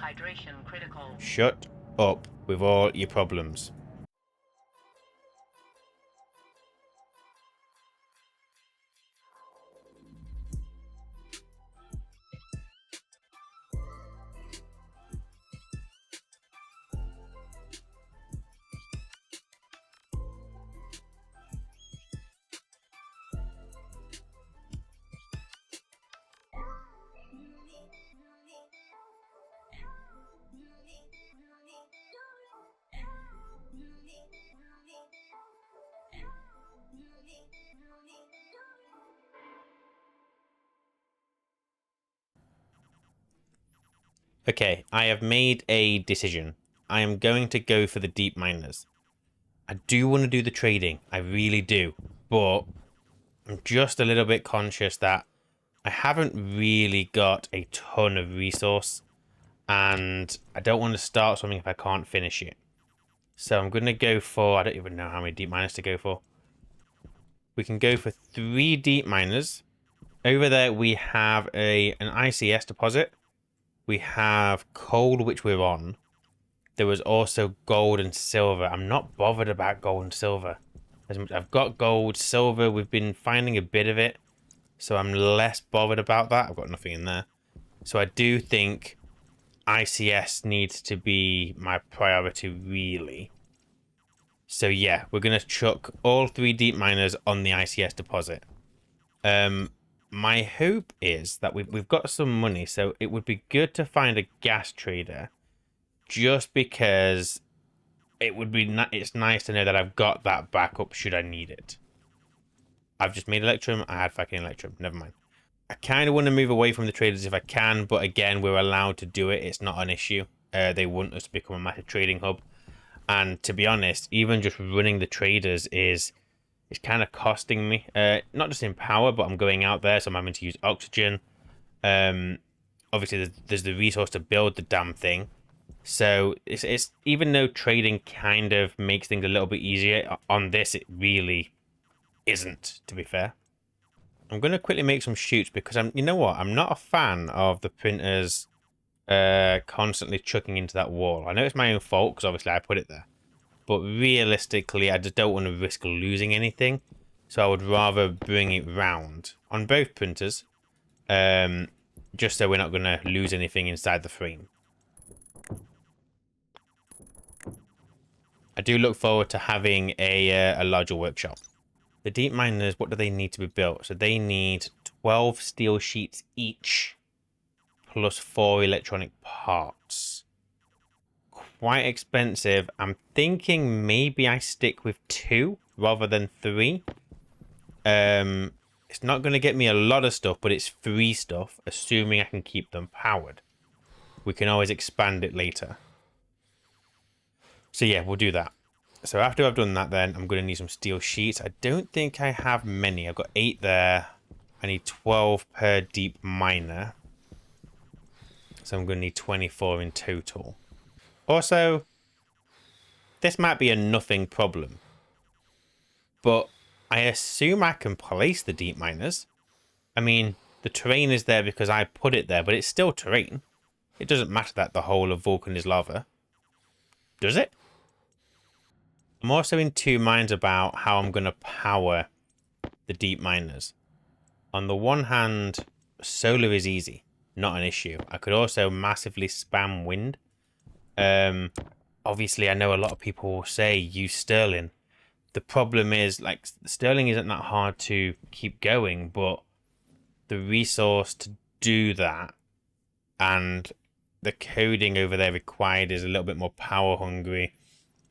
Hydration critical. Shut up with all your problems. Okay, I have made a decision. I am going to go for the deep miners. I do want to do the trading. I really do. But I'm just a little bit conscious that I haven't really got a ton of resource. And I don't want to start something if I can't finish it. So I'm going to go for... I don't even know how many deep miners to go for. We can go for 3 deep miners. Over there we have an ICS deposit. We have coal, which we're on. There was also gold and silver. I'm not bothered about gold and silver. I've got gold, silver. We've been finding a bit of it. So I'm less bothered about that. I've got nothing in there. So I do think ICS needs to be my priority, really. So yeah, we're going to chuck all 3 deep miners on the ICS deposit. My hope is that we've got some money, so it would be good to find a gas trader, just because it's nice to know that I've got that backup should I need it. I've just made Electrum. I had fucking Electrum. Never mind. I kind of want to move away from the traders if I can, but again, we're allowed to do it. It's not an issue. They want us to become a massive trading hub, and to be honest, even just running the traders is... It's kind of costing me, not just in power, but I'm going out there, so I'm having to use oxygen. Obviously, there's the resource to build the damn thing. So it's even though trading kind of makes things a little bit easier, on this it really isn't, to be fair. I'm going to quickly make some chutes because you know what? I'm not a fan of the printers constantly chucking into that wall. I know it's my own fault because obviously I put it there. But realistically, I just don't want to risk losing anything. So I would rather bring it round on both printers. Just so we're not going to lose anything inside the frame. I do look forward to having a larger workshop. The deep miners, what do they need to be built? So they need 12 steel sheets each. Plus 4 electronic parts. Quite expensive. I'm thinking maybe I stick with 2 rather than 3. It's not going to get me a lot of stuff, but it's free stuff, assuming I can keep them powered. We can always expand it later. So yeah, we'll do that. So after I've done that, then I'm going to need some steel sheets. I don't think I have many. I've got 8 there. I need 12 per deep miner. So I'm going to need 24 in total. Also, this might be a nothing problem, but I assume I can place the deep miners. I mean, the terrain is there because I put it there, but it's still terrain. It doesn't matter that the whole of Vulcan is lava. Does it? I'm also in 2 minds about how I'm going to power the deep miners. On the one hand, solar is easy, not an issue. I could also massively spam wind. Obviously, I know a lot of people will say use Sterling. The problem is, like, Sterling isn't that hard to keep going, but the resource to do that and the coding over there required is a little bit more power hungry.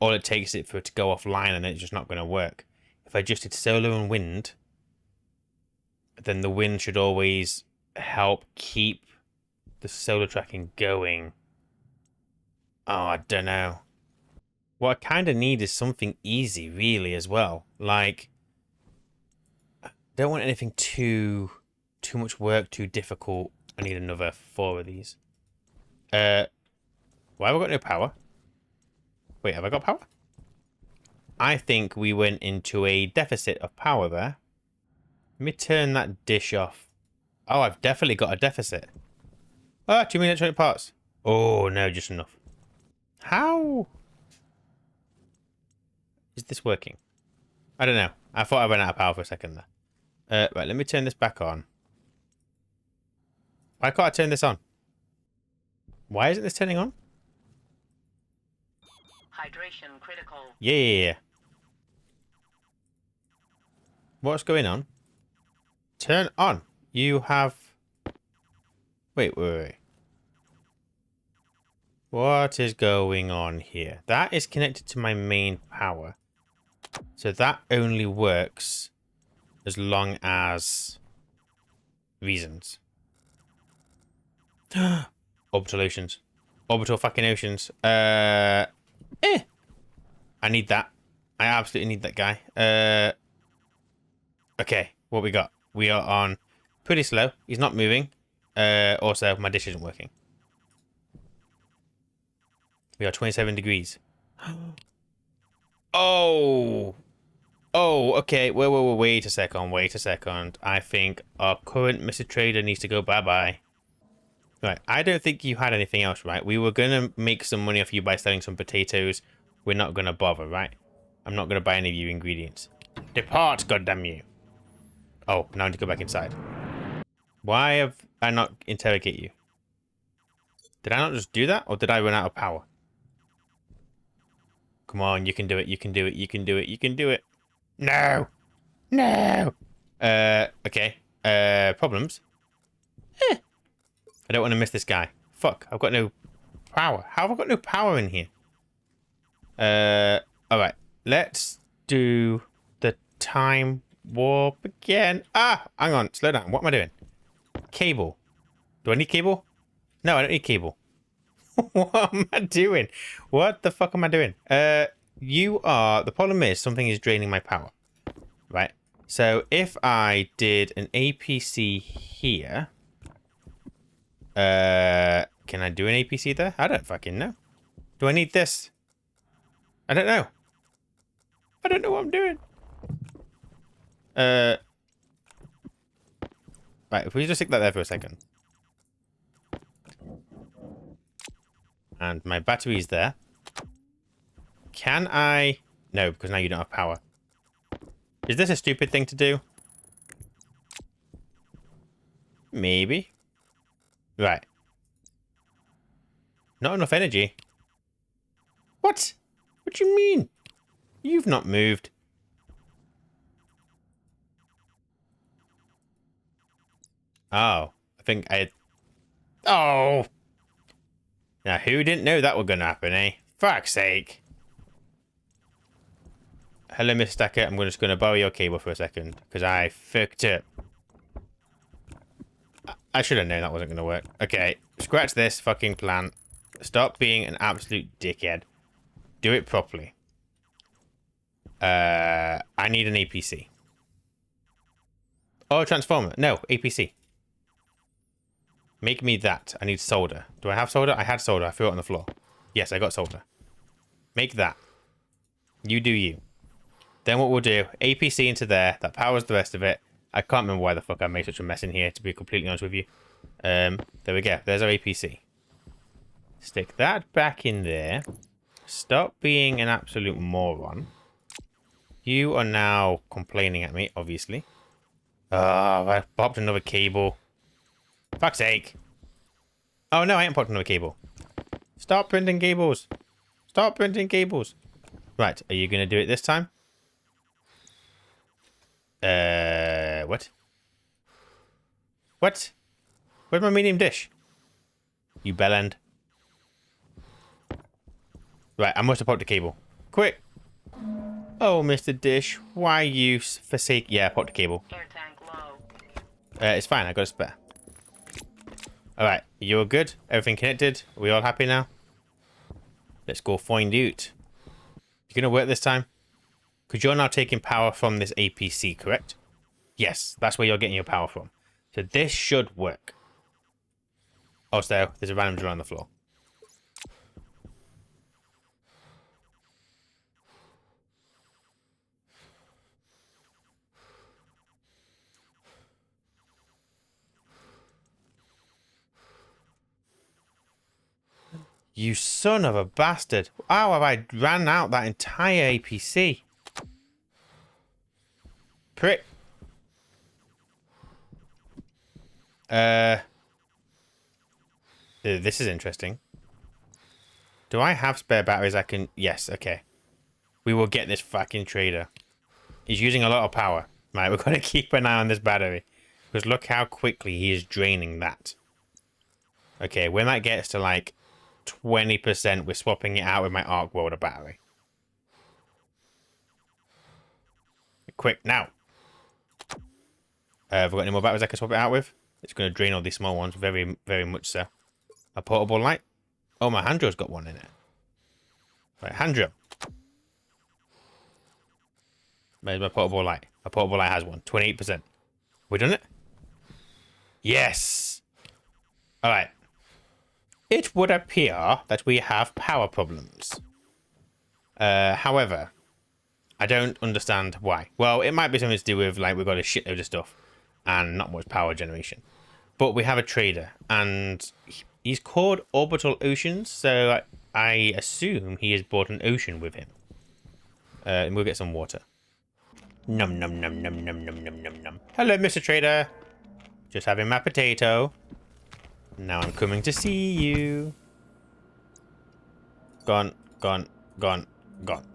All it takes is for it to go offline and it's just not going to work. If I just did solar and wind, then the wind should always help keep the solar tracking going. Oh, I don't know. What I kind of need is something easy, really, as well. Like, I don't want anything too much work, too difficult. I need another 4 of these. Why have I got no power? Wait, have I got power? I think we went into a deficit of power there. Let me turn that dish off. Oh, I've definitely got a deficit. Ah, too many electronic parts. Oh, no, just enough. How is this working? I don't know. I thought I ran out of power for a second there. Right, let me turn this back on. Why can't I turn this on? Why isn't this turning on? Hydration critical. Yeah. What's going on? Turn on. You have... Wait. What is going on here? That is connected to my main power. So that only works as long as... reasons. Orbital oceans. Orbital fucking oceans. I need that. I absolutely need that guy. Okay, what we got? We are on pretty slow. He's not moving. Also, my dish isn't working. We are 27 degrees. Oh! Oh, okay. Wait a second. I think our current Mr. Trader needs to go bye-bye. Right, I don't think you had anything else, right? We were going to make some money off you by selling some potatoes. We're not going to bother, right? I'm not going to buy any of your ingredients. Depart, goddamn you. Oh, now I need to go back inside. Why have I not interrogate you? Did I not just do that? Or did I run out of power? Come on, you can do it. You can do it. You can do it. You can do it. No. No. Okay. Problems? I don't want to miss this guy. Fuck, I've got no power. How have I got no power in here? Alright. Let's do the time warp again. Ah, hang on. Slow down. What am I doing? Cable. Do I need cable? No, I don't need cable. What am I doing? What the fuck am I doing? You are... The problem is something is draining my power. Right? So if I did an APC here... can I do an APC there? I don't fucking know. Do I need this? I don't know. I don't know what I'm doing. Right, if we just stick that there for a second. And my battery's there. Can I... No, because now you don't have power. Is this a stupid thing to do? Maybe. Right. Not enough energy. What? What do you mean? You've not moved. Oh. I think I... Oh! Now, who didn't know that was going to happen, eh? Fuck's sake. Hello, Miss Stacker. I'm just going to borrow your cable for a second. Because I fucked up. I should have known that wasn't going to work. Okay. Scratch this fucking plan. Stop being an absolute dickhead. Do it properly. I need an APC. Oh, transformer. No, APC. Make me that. I need solder. Do I have solder? I had solder. I threw it on the floor. Yes, I got solder. Make that. You do you. Then what we'll do, APC into there. That powers the rest of it. I can't remember why the fuck I made such a mess in here, to be completely honest with you. There we go. There's our APC. Stick that back in there. Stop being an absolute moron. You are now complaining at me, obviously. Oh, I popped another cable. Fuck's sake. Oh, no, I ain't popped another cable. Stop printing cables. Stop printing cables. Right, are you going to do it this time? What? What? Where's my medium dish? You bellend. Right, I must have popped a cable. Quick. Oh, Mr. Dish, why you forsake... Yeah, I popped a cable. Air tank low. It's fine, I got a spare. Alright, you're good? Everything connected? Are we all happy now? Let's go find out. You gonna work this time? Because you're now taking power from this APC, correct? Yes, that's where you're getting your power from. So this should work. Also, there's a random drill on the floor. You son of a bastard. How have I ran out that entire APC? Prick. This is interesting. Do I have spare batteries I can... Yes, okay. We will get this fucking trader. He's using a lot of power. Right, we're going to keep an eye on this battery. Because look how quickly he is draining that. Okay, when that gets to like 20%, we're swapping it out with my arc welder battery. Quick, now. Have we got any more batteries I can swap it out with? It's going to drain all these small ones, very, very much so. A portable light. Oh, my hand drill's got one in it. Right, hand drill. Where's my portable light? My portable light has one. 28%. We done it? Yes! Alright. It would appear that we have power problems. However, I don't understand why. Well, it might be something to do with, like, we've got a shitload of stuff and not much power generation. But we have a trader, and he's called Orbital Oceans, so I assume he has brought an ocean with him. And we'll get some water. Num num num num num num num num num. Hello, Mr. Trader. Just having my potato. Now I'm coming to see you. Gone, gone, gone, gone.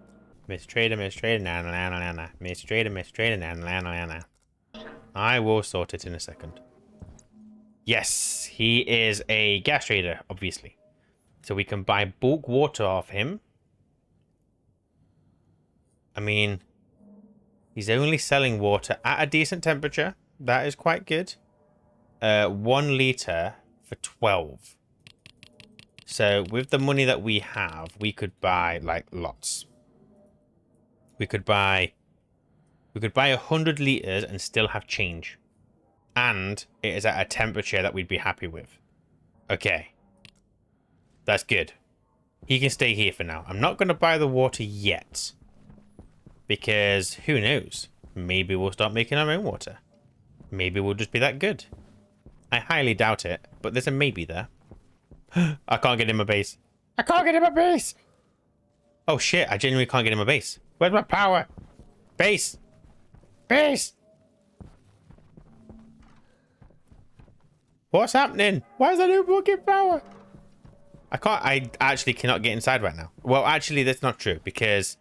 Mr. Trader, Mr. Trader, na na na na na. Mr. Trader, Mr. Trader, na na na na na. I will sort it in a second. Yes, he is a gas trader, obviously. So we can buy bulk water off him. I mean, he's only selling water at a decent temperature. That is quite good. 1 litre for 12. So with the money that we have, we could buy like lots. We could buy 100 litres and still have change. And it is at a temperature that we'd be happy with. Okay. That's good. He can stay here for now. I'm not going to buy the water yet. Because who knows? Maybe we'll start making our own water. Maybe we'll just be that good. I highly doubt it, but there's a maybe there. I can't get in my base. I can't get in my base! Oh shit, I genuinely can't get in my base. Where's my power? Base! Base! What's happening? Why is there no fucking power? I actually cannot get inside right now. Well, actually, that's not true, because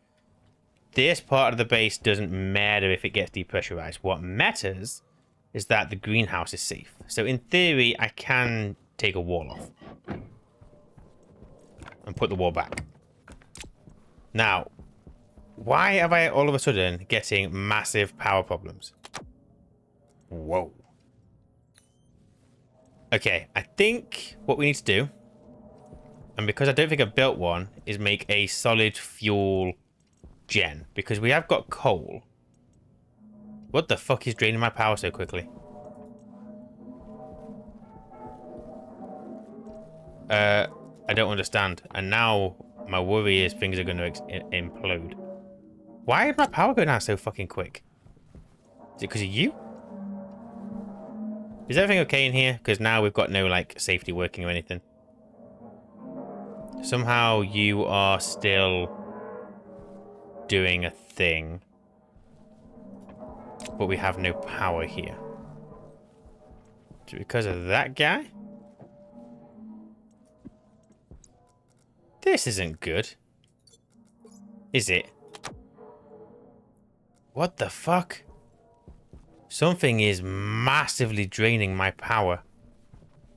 this part of the base doesn't matter if it gets depressurized. What matters is that the greenhouse is safe. So in theory, I can take a wall off. And put the wall back. Now, why have I all of a sudden getting massive power problems? Whoa. Okay, I think what we need to do, and because I don't think I've built one, is make a solid fuel gen. Because we have got coal. What the fuck is draining my power so quickly? I don't understand. And now my worry is things are going to implode. Why did my power go down so fucking quick? Is it because of you? Is everything okay in here? Because now we've got no, like, safety working or anything. Somehow you are still doing a thing. But we have no power here. Is it because of that guy? This isn't good. Is it? What the fuck? Something is massively draining my power.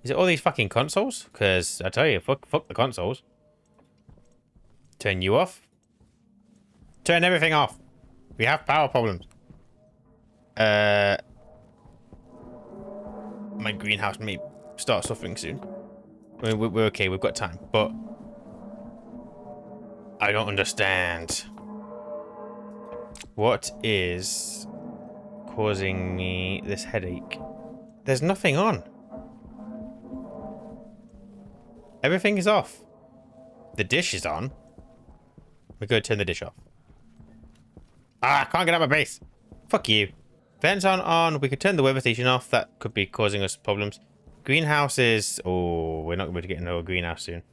Is it all these fucking consoles? Because I tell you, fuck the consoles. Turn you off. Turn everything off. We have power problems. My greenhouse may start suffering soon. I mean, we're okay. We've got time. But I don't understand. What is causing me this headache? There's nothing on. Everything is off. The dish is on. We're going to turn the dish off. Ah, I can't get out of my base. Fuck you. Vents on. We could turn the weather station off. That could be causing us problems. Greenhouses. Oh, we're not going to get into a greenhouse soon.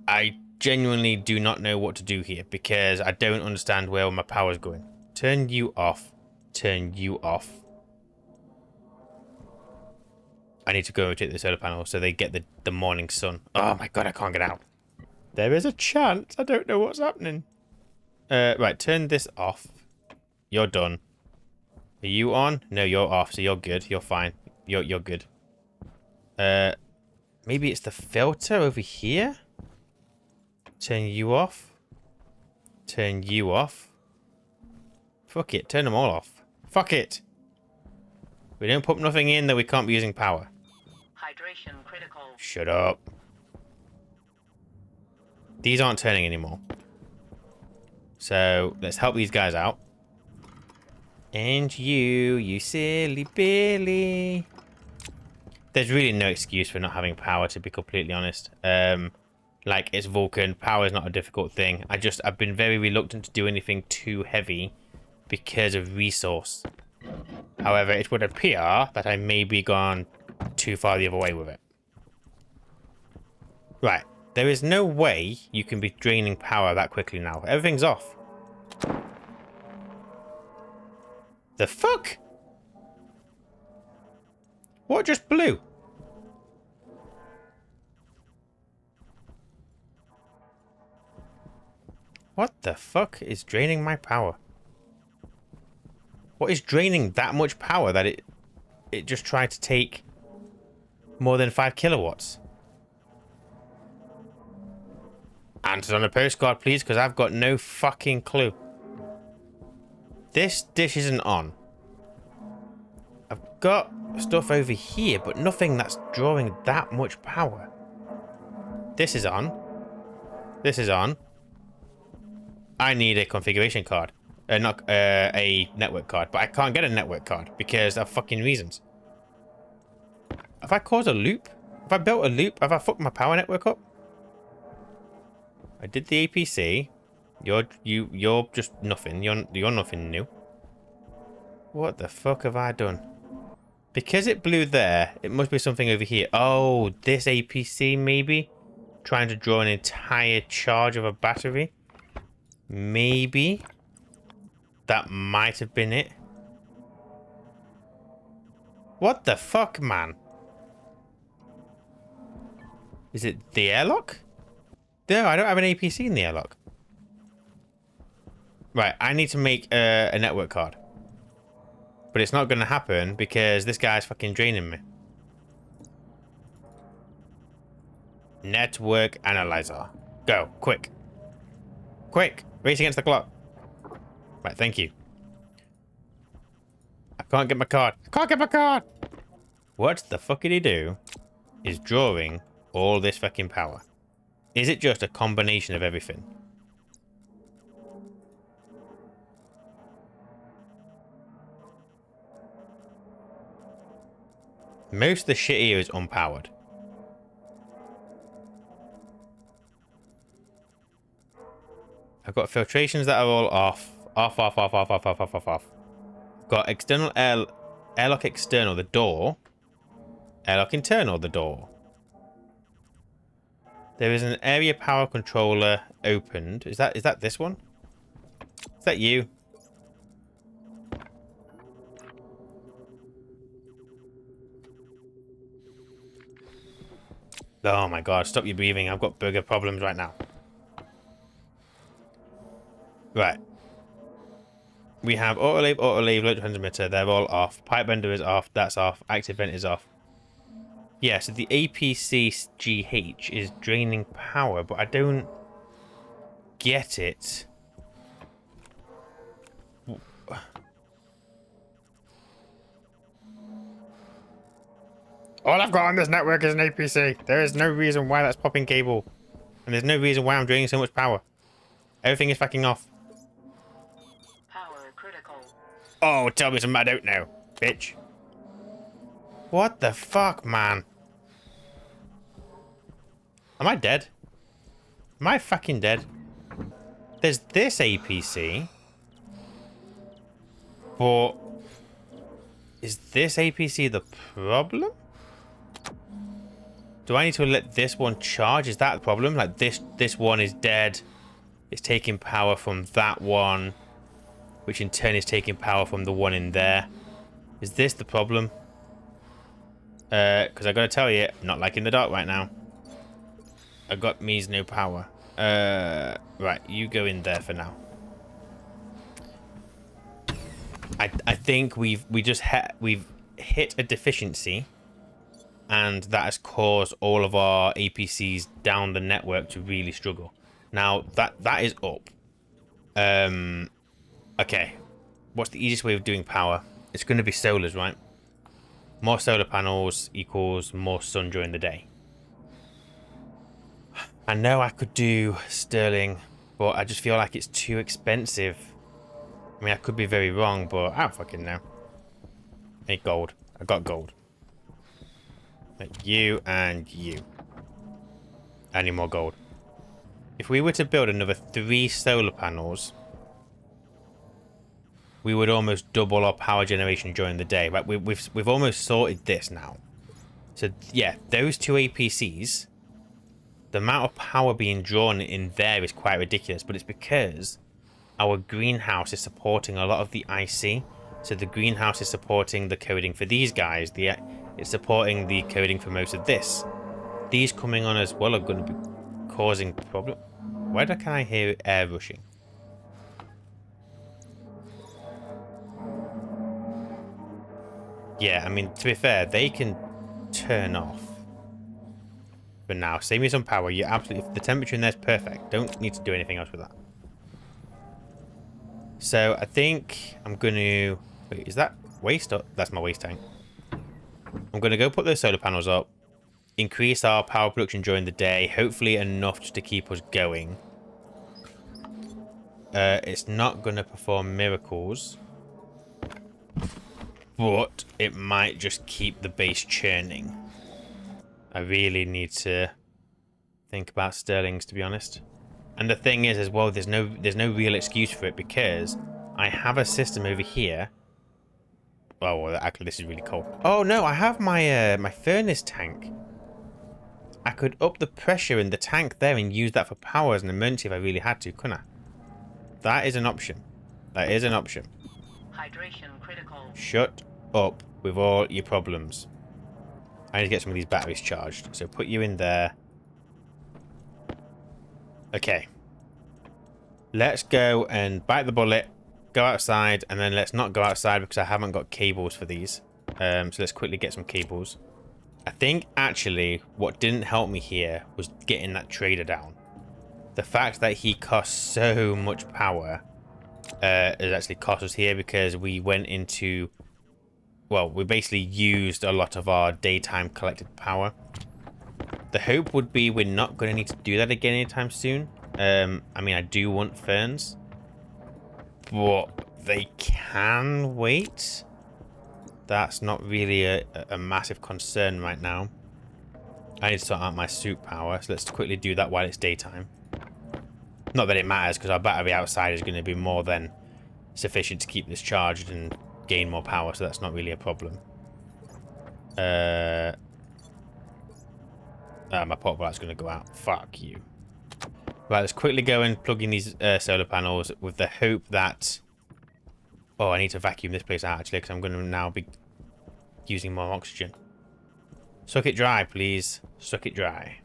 I genuinely do not know what to do here because I don't understand where my power's going. Turn you off. Turn you off. I need to go rotate the solar panel so they get the morning sun. Oh my god, I can't get out. There is a chance. I don't know what's happening. Right, turn this off. You're done. Are you on? No, you're off, so you're good. You're fine. You're good. Maybe it's the filter over here? Turn you off. Turn you off. Fuck it, turn them all off. Fuck it. We don't put nothing in that we can't be using power. Hydration critical. Shut up. These aren't turning anymore. So, let's help these guys out. And you silly Billy. There's really no excuse for not having power, to be completely honest. Like, it's Vulcan. Power is not a difficult thing. I've been very reluctant to do anything too heavy because of resource. However, it would appear that I may be gone too far the other way with it. Right. There is no way you can be draining power that quickly now. Everything's off. The fuck? What just blew? What the fuck is draining my power? What is draining that much power that it just tried to take more than 5 kilowatts? Answers on a postcard, please, because I've got no fucking clue. This dish isn't on. I've got stuff over here, but nothing that's drawing that much power. This is on. This is on. I need a configuration card. Not a network card, but I can't get a network card because of fucking reasons. Have I caused a loop? Have I built a loop? Have I fucked my power network up? I did the APC. You're just nothing. You're nothing new. What the fuck have I done? Because it blew there, it must be something over here. Oh, this APC maybe? Trying to draw an entire charge of a battery? Maybe. That might have been it. What the fuck, man? Is it the airlock? No, I don't have an APC in the airlock. Right, I need to make a network card. But it's not going to happen because this guy's fucking draining me. Network analyzer. Go, quick. Quick, race against the clock. Right, thank you. I can't get my card. I can't get my card! What the fuck did he do is drawing all this fucking power. Is it just a combination of everything? Most of the shit here is unpowered. I've got filtrations that are all off. Off. Got external airlock external, the door. Airlock internal, the door. There is an area power controller opened. Is that this one? Is that you? Oh my god, stop your breathing. I've got bigger problems right now. Right. We have autolave, load transmitter. They're all off. Pipe bender is off. That's off. Active vent is off. Yeah, so the APC-GH is draining power, but I don't get it. All I've got on this network is an APC. There is no reason why that's popping cable. And there's no reason why I'm draining so much power. Everything is fucking off. Power critical. Oh, tell me something I don't know, bitch. What the fuck, man? Am I dead? Am I fucking dead? There's this APC. But is this APC the problem? Do I need to let this one charge? Is that the problem? Like this one is dead. It's taking power from that one, which in turn is taking power from the one in there. Is this the problem? Because I gotta tell you, I'm not liking the dark right now. I got me's no power. Right, you go in there for now. I think we've hit a deficiency, and that has caused all of our APCs down the network to really struggle. Now that is up. Okay. What's the easiest way of doing power? It's going to be solars, right? More solar panels equals more sun during the day. I know I could do sterling, but I just feel like it's too expensive. I mean, I could be very wrong, but I don't fucking know. Hey, gold. I got gold. Like you and you. I need more gold. If we were to build another 3 solar panels, we would almost double our power generation during the day. Right? We've almost sorted this now. So yeah, those 2 APCs, the amount of power being drawn in there is quite ridiculous, but it's because our greenhouse is supporting a lot of the IC. So the greenhouse is supporting the coding for these guys. It's supporting the coding for most of this. These coming on as well are going to be causing problem. Why can I hear air rushing? Yeah, I mean, to be fair, they can turn off for now. Save me some power. You absolutely, the temperature in there is perfect. Don't need to do anything else with that. So I think I'm going to... Wait, is that waste? Or, that's my waste tank. I'm going to go put those solar panels up. Increase our power production during the day. Hopefully enough just to keep us going. It's not going to perform miracles. But it might just keep the base churning. I really need to think about sterlings, to be honest. And the thing is as well, there's no real excuse for it, because I have a system over here. Oh, well, actually, this is really cold. Oh no, I have my my furnace tank. I could up the pressure in the tank there and use that for power as an emergency if I really had to, couldn't I? That is an option. That is an option. Hydration critical. Shut up with all your problems. I need to get some of these batteries charged. So put you in there. Okay. Let's go and bite the bullet. Go outside. And then let's not go outside because I haven't got cables for these. So let's quickly get some cables. I think actually what didn't help me here was getting that trader down. The fact that he costs so much power has actually cost us here, because we went into... Well, we basically used a lot of our daytime collected power. The hope would be we're not going to need to do that again anytime soon. I mean, I do want ferns, but they can wait. That's not really a massive concern right now. I need to sort out my suit power, so let's quickly do that while it's daytime. Not that it matters, because our battery outside is going to be more than sufficient to keep this charged and gain more power, so that's not really a problem. My pop light's going to go out. Fuck you. Right, let's quickly go and plug in these solar panels with the hope that... Oh, I need to vacuum this place out, actually, because I'm going to now be using more oxygen. Suck it dry, please. Suck it dry.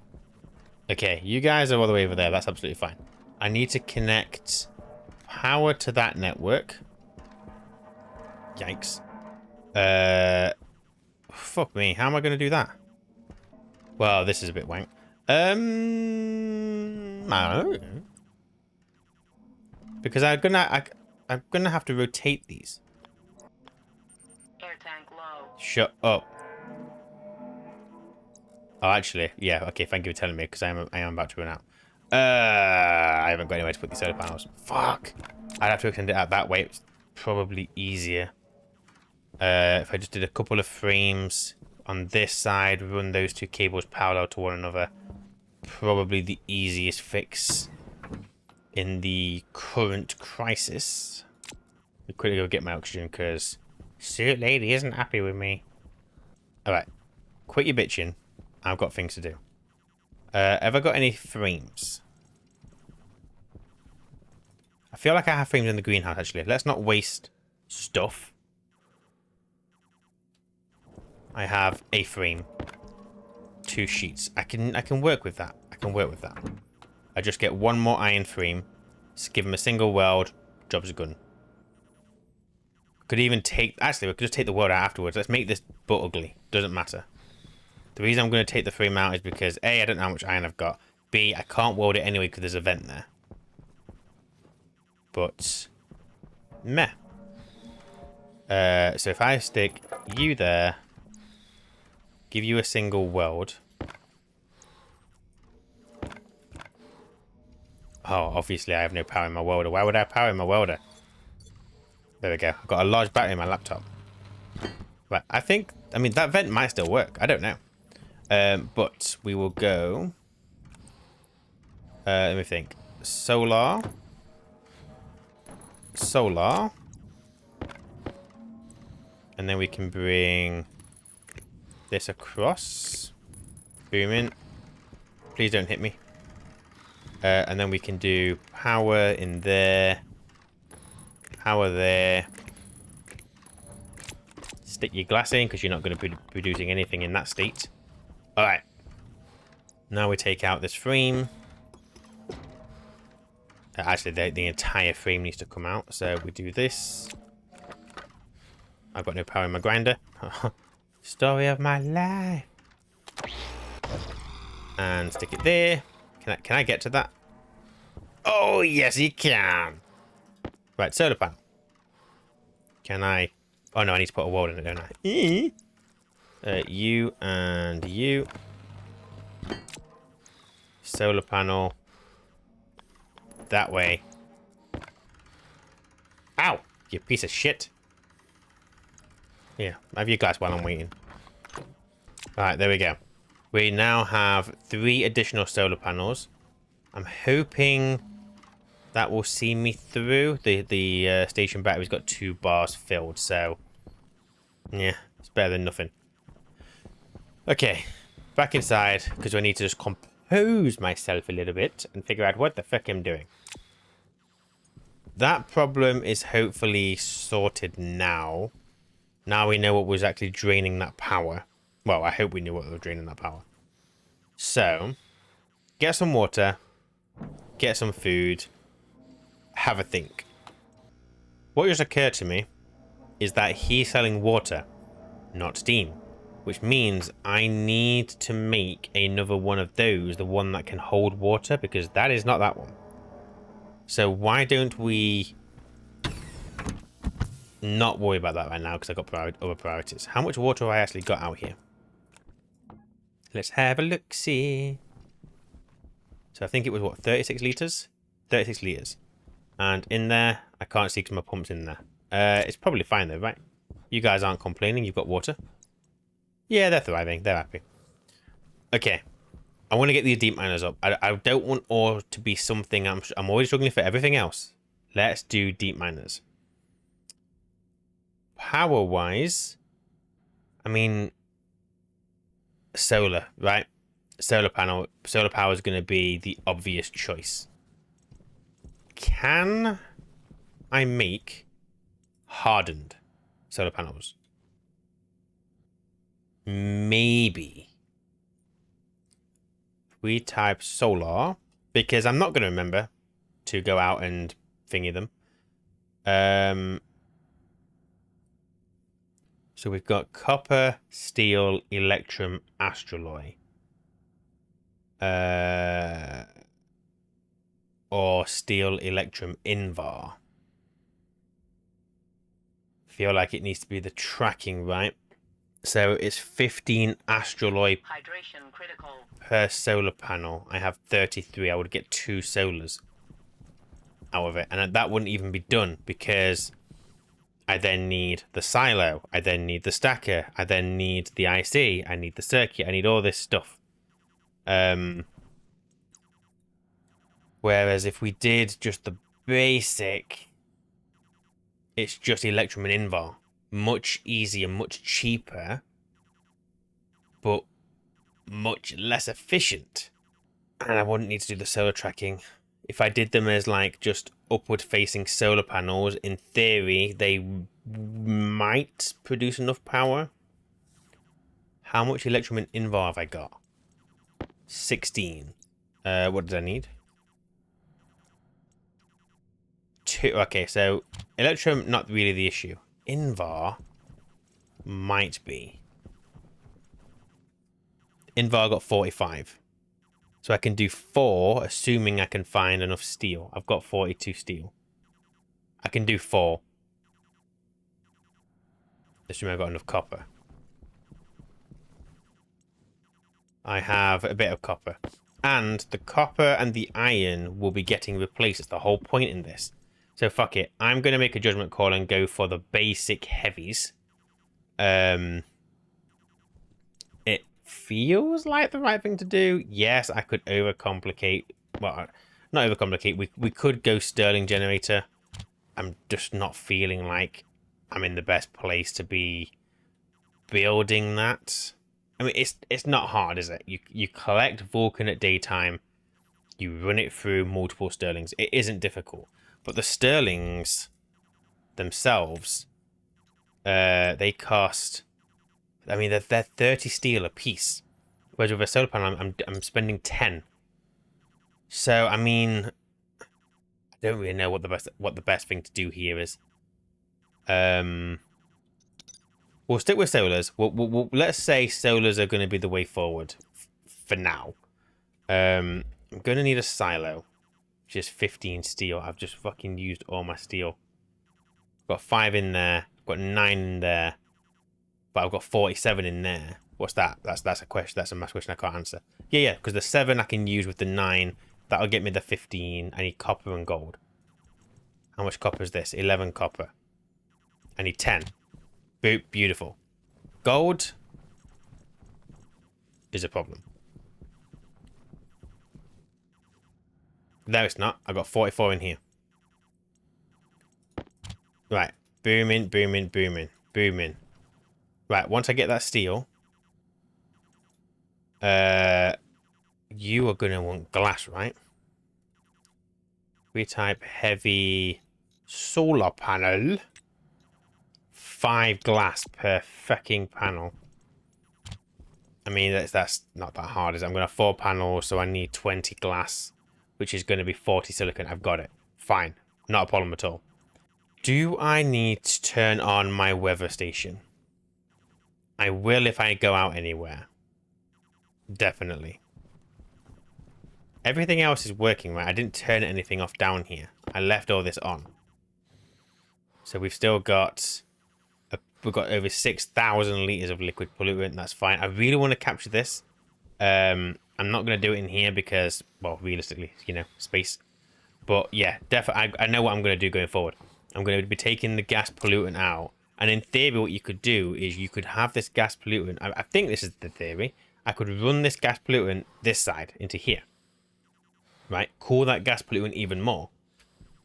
Okay, you guys are all the way over there. That's absolutely fine. I need to connect power to that network. Yikes. Fuck me. How am I going to do that? Well, this is a bit wank. I don't know. Because I'm gonna have to rotate these. Air tank low. Shut up. Oh, actually, yeah. Okay, thank you for telling me, because I am about to run out. I haven't got anywhere to put these solar panels. Fuck. I'd have to extend it out that way. It's probably easier. If I just did a couple of frames on this side, run those 2 cables parallel to one another. Probably the easiest fix in the current crisis. I'll quickly go get my oxygen, because Suit Lady isn't happy with me. Alright. Quit your bitching. I've got things to do. Have I got any frames? I feel like I have frames in the greenhouse, actually. Let's not waste stuff. I have a frame. 2 sheets. I can work with that. I can work with that. I just get 1 more iron frame. Just give him a single weld. Job's good. Could even take... Actually, we could just take the weld out afterwards. Let's make this butt ugly. Doesn't matter. The reason I'm going to take the frame out is because A, I don't know how much iron I've got. B, I can't weld it anyway because there's a vent there. But... meh. So if I stick you there... give you a single weld... Oh, obviously I have no power in my welder. Why would I have power in my welder? There we go. I've got a large battery in my laptop. Right, I mean, that vent might still work. I don't know. But we will go... let me think. Solar. Solar. And then we can bring this across. Boom in. Please don't hit me. And then we can do power in there. Power there. Stick your glass in because you're not going to be producing anything in that state. Alright. Now we take out this frame. Actually, the entire frame needs to come out. So we do this. I've got no power in my grinder. Story of my life. And stick it there. Can I get to that? Oh, yes, you can. Right, solar panel. Can I... Oh, no, I need to put a wall in it, don't I? You and you. Solar panel. That way. Ow! You piece of shit. Yeah, have your glass while I'm waiting. Alright, there we go. We now have 3 additional solar panels. I'm hoping that will see me through. The station battery's got 2 bars filled, so... yeah, it's better than nothing. Okay, back inside, because I need to just compose myself a little bit and figure out what the fuck I'm doing. That problem is hopefully sorted now. Now we know what was actually draining that power. Well, I hope we knew what was draining that power. So, get some water, get some food, have a think. What just occurred to me is that he's selling water, not steam. Which means I need to make another one of those, the one that can hold water, because that is not that one. So why don't we not worry about that right now, because I've got other priorities. How much water have I actually got out here? Let's have a look-see. So I think it was, what, 36 litres? 36 litres. And in there, I can't see because my pump's in there. It's probably fine though, right? You guys aren't complaining, you've got water. Yeah, they're thriving, they're happy. Okay, I want to get these deep miners up. I don't want ore to be something I'm always struggling for everything else. Let's do deep miners. Power-wise, I mean... solar, right? Solar panel. Solar power is going to be the obvious choice. Can I make hardened solar panels? Maybe. We type solar because I'm not going to remember to go out and thingy them. So we've got copper, steel, electrum, astraloy. Or steel, electrum, invar. Feel like it needs to be the tracking, right? So it's 15 astraloy Hydration critical. per solar panel. I have 33. I would get 2 solars out of it. And that wouldn't even be done because I then need the silo. I then need the stacker. I then need the IC. I need the circuit. I need all this stuff. Whereas if we did just the basic, it's just electrum and invar. Much easier, much cheaper. But much less efficient. And I wouldn't need to do the solar tracking. If I did them as like just upward facing solar panels, in theory, they might produce enough power. How much electrum and invar have I got? 16. What did I need? 2. Okay, so electrum, not really the issue. Invar might be. Invar got 45. So I can do 4, assuming I can find enough steel. I've got 42 steel. I can do 4. Assuming I've got enough copper. I have a bit of copper. And the copper and the iron will be getting replaced. It's the whole point in this. So fuck it. I'm going to make a judgment call and go for the basic heavies. It feels like the right thing to do. Yes, I could overcomplicate. Well, not overcomplicate. We could go Stirling generator. I'm just not feeling like I'm in the best place to be building that. I mean, it's not hard, is it? You collect Vulcan at daytime. You run it through multiple Stirlings. It isn't difficult. But the Stirlings themselves, they cost... I mean, they're 30 steel a piece. Whereas with a solar panel, I'm spending 10. So, I mean... I don't really know what the best thing to do here is. We'll stick with solars. Let's say solars are going to be the way forward for now. I'm going to need a silo. Just 15 steel. I've just fucking used all my steel. Got 5 in there. Got 9 in there. But I've got 47 in there. What's that? That's a question. That's a math question I can't answer. Yeah, because the 7 I can use with the 9. That'll get me the 15. I need copper and gold. How much copper is this? 11 copper. I need 10. Boop, beautiful. Gold is a problem. No, it's not. I got 44 in here. Right. Booming, booming, booming, booming. Right, once I get that steel, you are going to want glass, right? We type heavy solar panel. 5 glass per fucking panel. I mean, that's not that hard, is it? I'm going to have 4 panels, so I need 20 glass, which is going to be 40 silicon. I've got it. Fine. Not a problem at all. Do I need to turn on my weather station? I will if I go out anywhere. Definitely. Everything else is working, right? I didn't turn anything off down here. I left all this on. So we've still got... We've got over 6,000 litres of liquid pollutant. That's fine. I really want to capture this. I'm not going to do it in here because, well, realistically, you know, space. But yeah, definitely, I know what I'm going to do going forward. I'm going to be taking the gas pollutant out. And in theory, what you could do is you could have this gas pollutant. I think this is the theory. I could run this gas pollutant this side into here. Right? Cool that gas pollutant even more.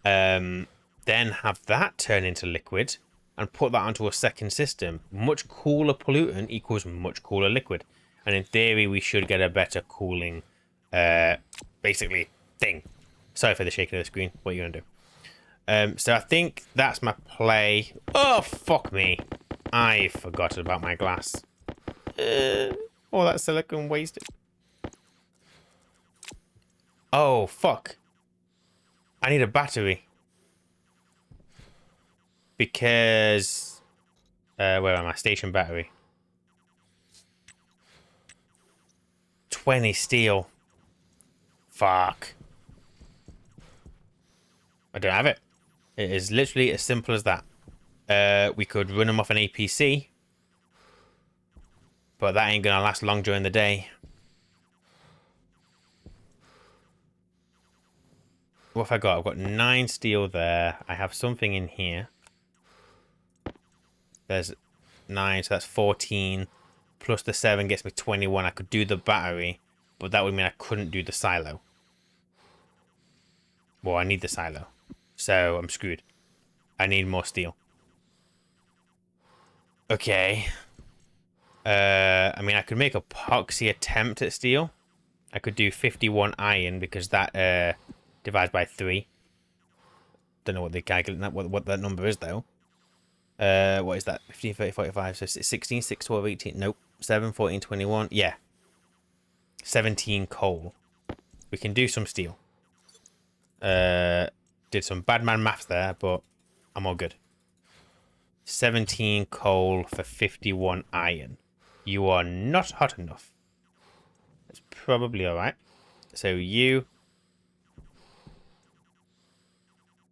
Then have that turn into liquid. And put that onto a second system. Much cooler pollutant equals much cooler liquid. And in theory, we should get a better cooling, basically, thing. Sorry for the shaking of the screen. What are you going to do? So I think that's my play. Oh, fuck me. I forgot about my glass. All that silicon wasted. Oh, fuck. I need a battery. Because... where am I? Station battery. 20 steel. Fuck. I don't have it. It is literally as simple as that. We could run them off an APC. But that ain't gonna last long during the day. What have I got? I've got 9 steel there. I have something in here. There's 9, so that's 14. Plus the 7 gets me 21. I could do the battery, but that would mean I couldn't do the silo. Well, I need the silo. So I'm screwed. I need more steel. Okay. I mean, I could make a poxy attempt at steel. I could do 51 iron because that divides by 3. Don't know what they calculate that what that number is though. What is that? 15, 30, 45, so 16, 6, 12, 18. Nope. 7, 14, 21. Yeah. 17 coal. We can do some steel. Did some bad man maths there, but I'm all good. 17 coal for 51 iron. You are not hot enough. That's probably alright. So you...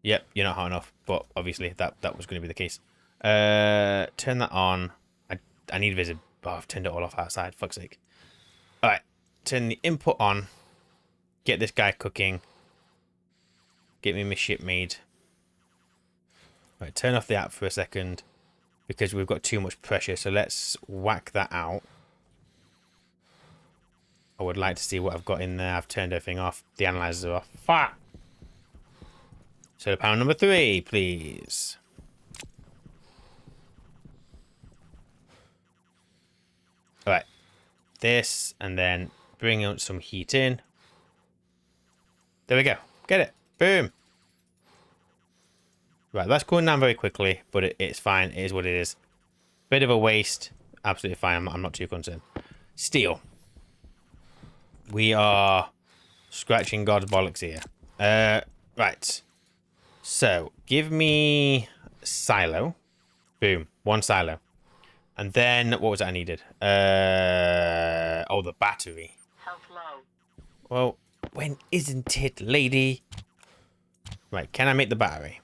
Yep, you're not hot enough, but obviously that was going to be the case. Turn that on. I need visible. Oh, I've turned it all off outside. Fuck's sake. Alright, turn the input on. Get this guy cooking. Get me my ship made. Right, turn off the app for a second because we've got too much pressure. So let's whack that out. I would like to see what I've got in there. I've turned everything off. The analyzers are off. Fuck! So pound number 3, please. Alright. This, and then bring out some heat in. There we go. Get it. Boom. Right, that's going down very quickly, but it's fine. It is what it is. Bit of a waste. Absolutely fine. I'm not too concerned. Steel. We are scratching God's bollocks here. Right. So, give me silo. Boom. 1 silo. And then, what was that I needed? Oh, the battery. Health low. Well, when isn't it, lady? Right, can I make the battery?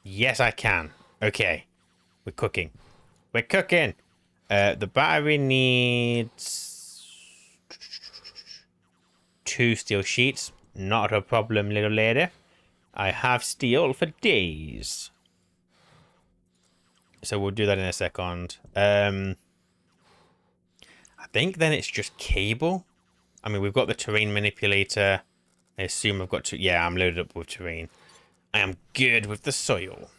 Yes, I can. Okay. We're cooking. We're cooking. The battery needs 2 steel sheets. Not a problem, little lady. I have steel for days. So we'll do that in a second. I think then it's just cable. I mean, we've got the terrain manipulator. I assume I've got to... Yeah, I'm loaded up with terrain. I am good with the soil.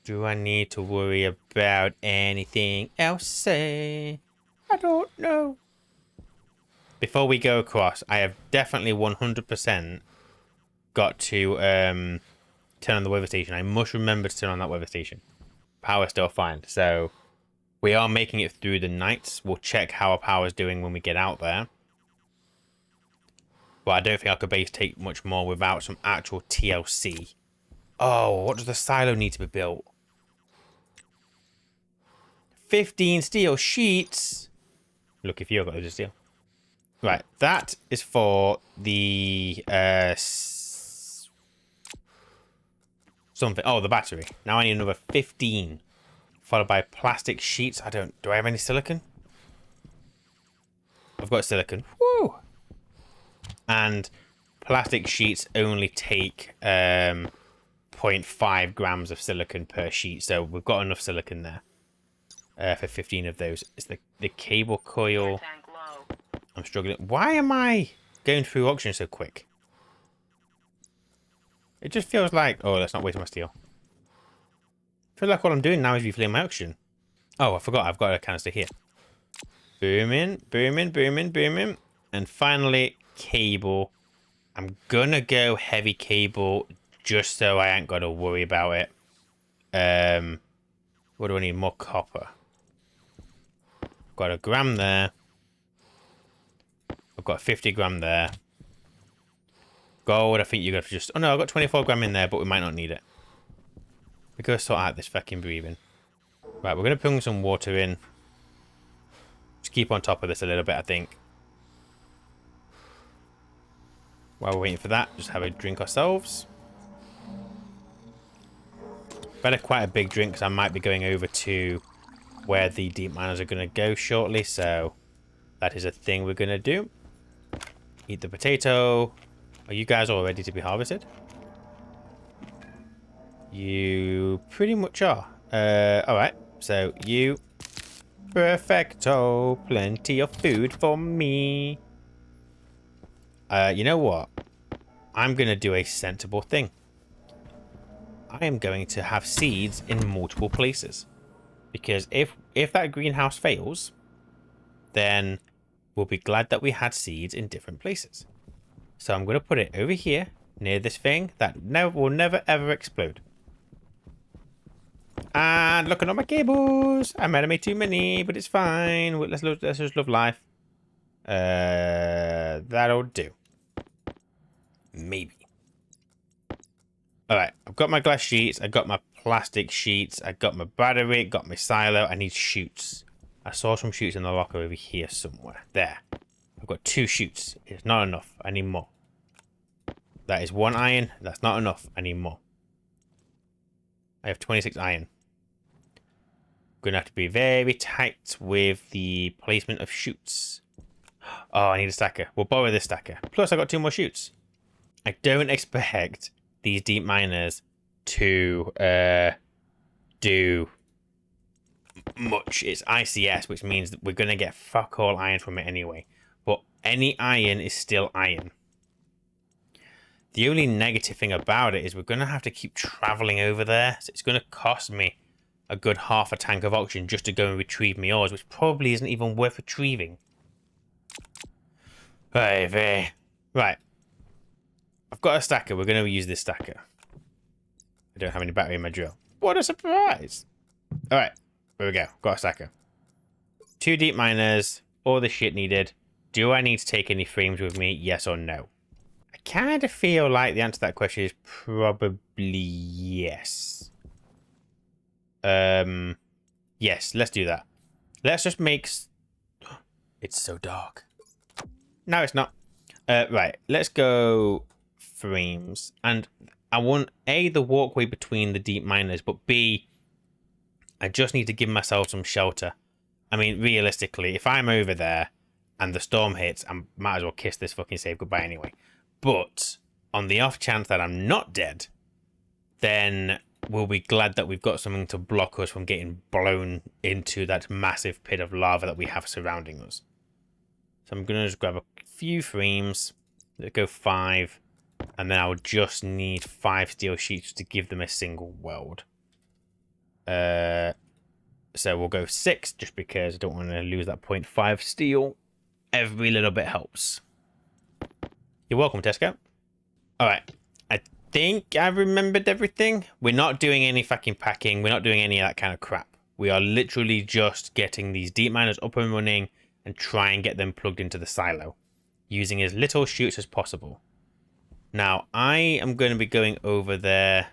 Do I need to worry about anything else? Say, I don't know. Before we go across, I have definitely 100% got to turn on the weather station. I must remember to turn on that weather station. Power's still fine, so we are making it through the nights. We'll check how our power's doing when we get out there. But I don't think I could base take much more without some actual TLC. Oh, what does the silo need to be built? 15 steel sheets. Look, if you've got loads of steel. Right, that is for the something. Oh, the battery. Now I need another 15. Followed by plastic sheets. Do I have any silicon? I've got silicon. Woo! And plastic sheets only take 0.5 grams of silicon per sheet. So we've got enough silicon there for 15 of those. It's the cable coil. Tank low. I'm struggling. Why am I going through auction so quick? It just feels like... Oh, let's not waste my steel. I feel like what I'm doing now is refilling my auction. Oh, I forgot. I've got a canister here. Booming, booming, booming, booming. And finally, cable. I'm gonna go heavy cable just so I ain't got to worry about it. What do I need? More copper. Got a gram there. I've got 50 gram there. Gold, I think you're going to just... Oh, no, I've got 24 gram in there, but we might not need it. We're going to sort out this fucking breathing. Right, we're going to put some water in. Just keep on top of this a little bit, I think. While we're waiting for that, just have a drink ourselves. Better quite a big drink, because I might be going over to where the deep miners are going to go shortly, so that is a thing we're going to do. Eat the potato. Are you guys all ready to be harvested? You pretty much are. Alright, so you... Perfecto. Plenty of food for me. You know what? I'm going to do a sensible thing. I am going to have seeds in multiple places. Because if that greenhouse fails, then we'll be glad that we had seeds in different places. So I'm going to put it over here, near this thing that will never ever explode. And looking at my cables, I might have made too many, but it's fine. Let's just love life. That'll do. Maybe. Alright, I've got my glass sheets, I got my plastic sheets, I got my battery, got my silo. I need chutes. I saw some chutes in the locker over here somewhere. There. I've got 2 chutes. It's not enough. I need more. That is 1 iron. That's not enough. I need more. I have 26 iron. Gonna have to be very tight with the placement of chutes. Oh, I need a stacker. We'll borrow this stacker. Plus, I got 2 more chutes. I don't expect these deep miners to do much. It's ICS, which means that we're gonna get fuck all iron from it anyway. But any iron is still iron. The only negative thing about it is we're gonna have to keep traveling over there. So it's gonna cost me a good half a tank of oxygen just to go and retrieve my ores, which probably isn't even worth retrieving. Right. I've got a stacker. We're going to use this stacker. I don't have any battery in my drill. What a surprise. Alright, there we go. Got a stacker. 2 deep miners. All the shit needed. Do I need to take any frames with me? Yes or no? I kind of feel like the answer to that question is probably yes. Yes, let's do that. Let's just make... It's so dark. No, it's not. Right, let's go frames. And I want, A, the walkway between the deep miners, but B, I just need to give myself some shelter. I mean, realistically, if I'm over there and the storm hits, I might as well kiss this fucking save goodbye anyway. But on the off chance that I'm not dead, then we'll be glad that we've got something to block us from getting blown into that massive pit of lava that we have surrounding us. So I'm going to just grab a few frames. Let's go 5. And then I'll just need 5 steel sheets to give them a single weld. So we'll go 6 just because I don't want to lose that 0.5 steel. Every little bit helps. You're welcome, Tesco. Alright. I think I remembered everything. We're not doing any fucking packing. We're not doing any of that kind of crap. We are literally just getting these deep miners up and running and try and get them plugged into the silo, using as little chutes as possible. Now, I am going to be going over there.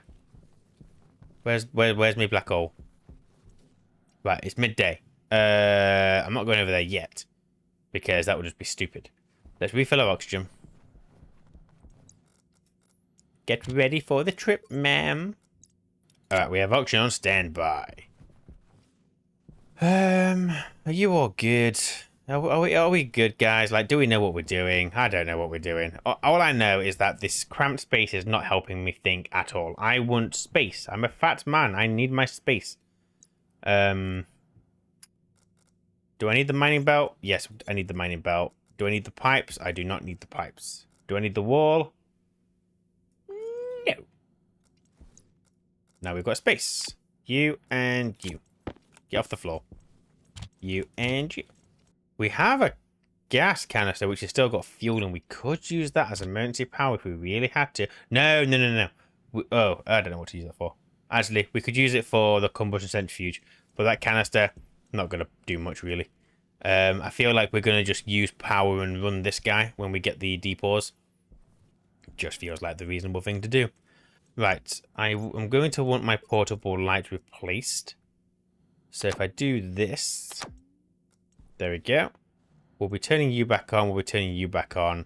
Where's my black hole? Right, it's midday. I'm not going over there yet, because that would just be stupid. Let's refill our oxygen. Get ready for the trip, ma'am. Alright, we have oxygen on standby. Are you all good? Are we good, guys? Like, do we know what we're doing? I don't know what we're doing. All I know is that this cramped space is not helping me think at all. I want space. I'm a fat man. I need my space. Do I need the mining belt? Yes, I need the mining belt. Do I need the pipes? I do not need the pipes. Do I need the wall? No. Now we've got space. You and you. Get off the floor. You and you. We have a gas canister which has still got fuel, and we could use that as emergency power if we really had to. No. Oh, I don't know what to use that for. Actually, we could use it for the combustion centrifuge, but that canister, not going to do much really. I feel like we're going to just use power and run this guy when we get the deep ores. Just feels like the reasonable thing to do. Right, I'm going to want my portable light replaced. So if I do this, there we go. We'll be turning you back on. We'll be turning you back on.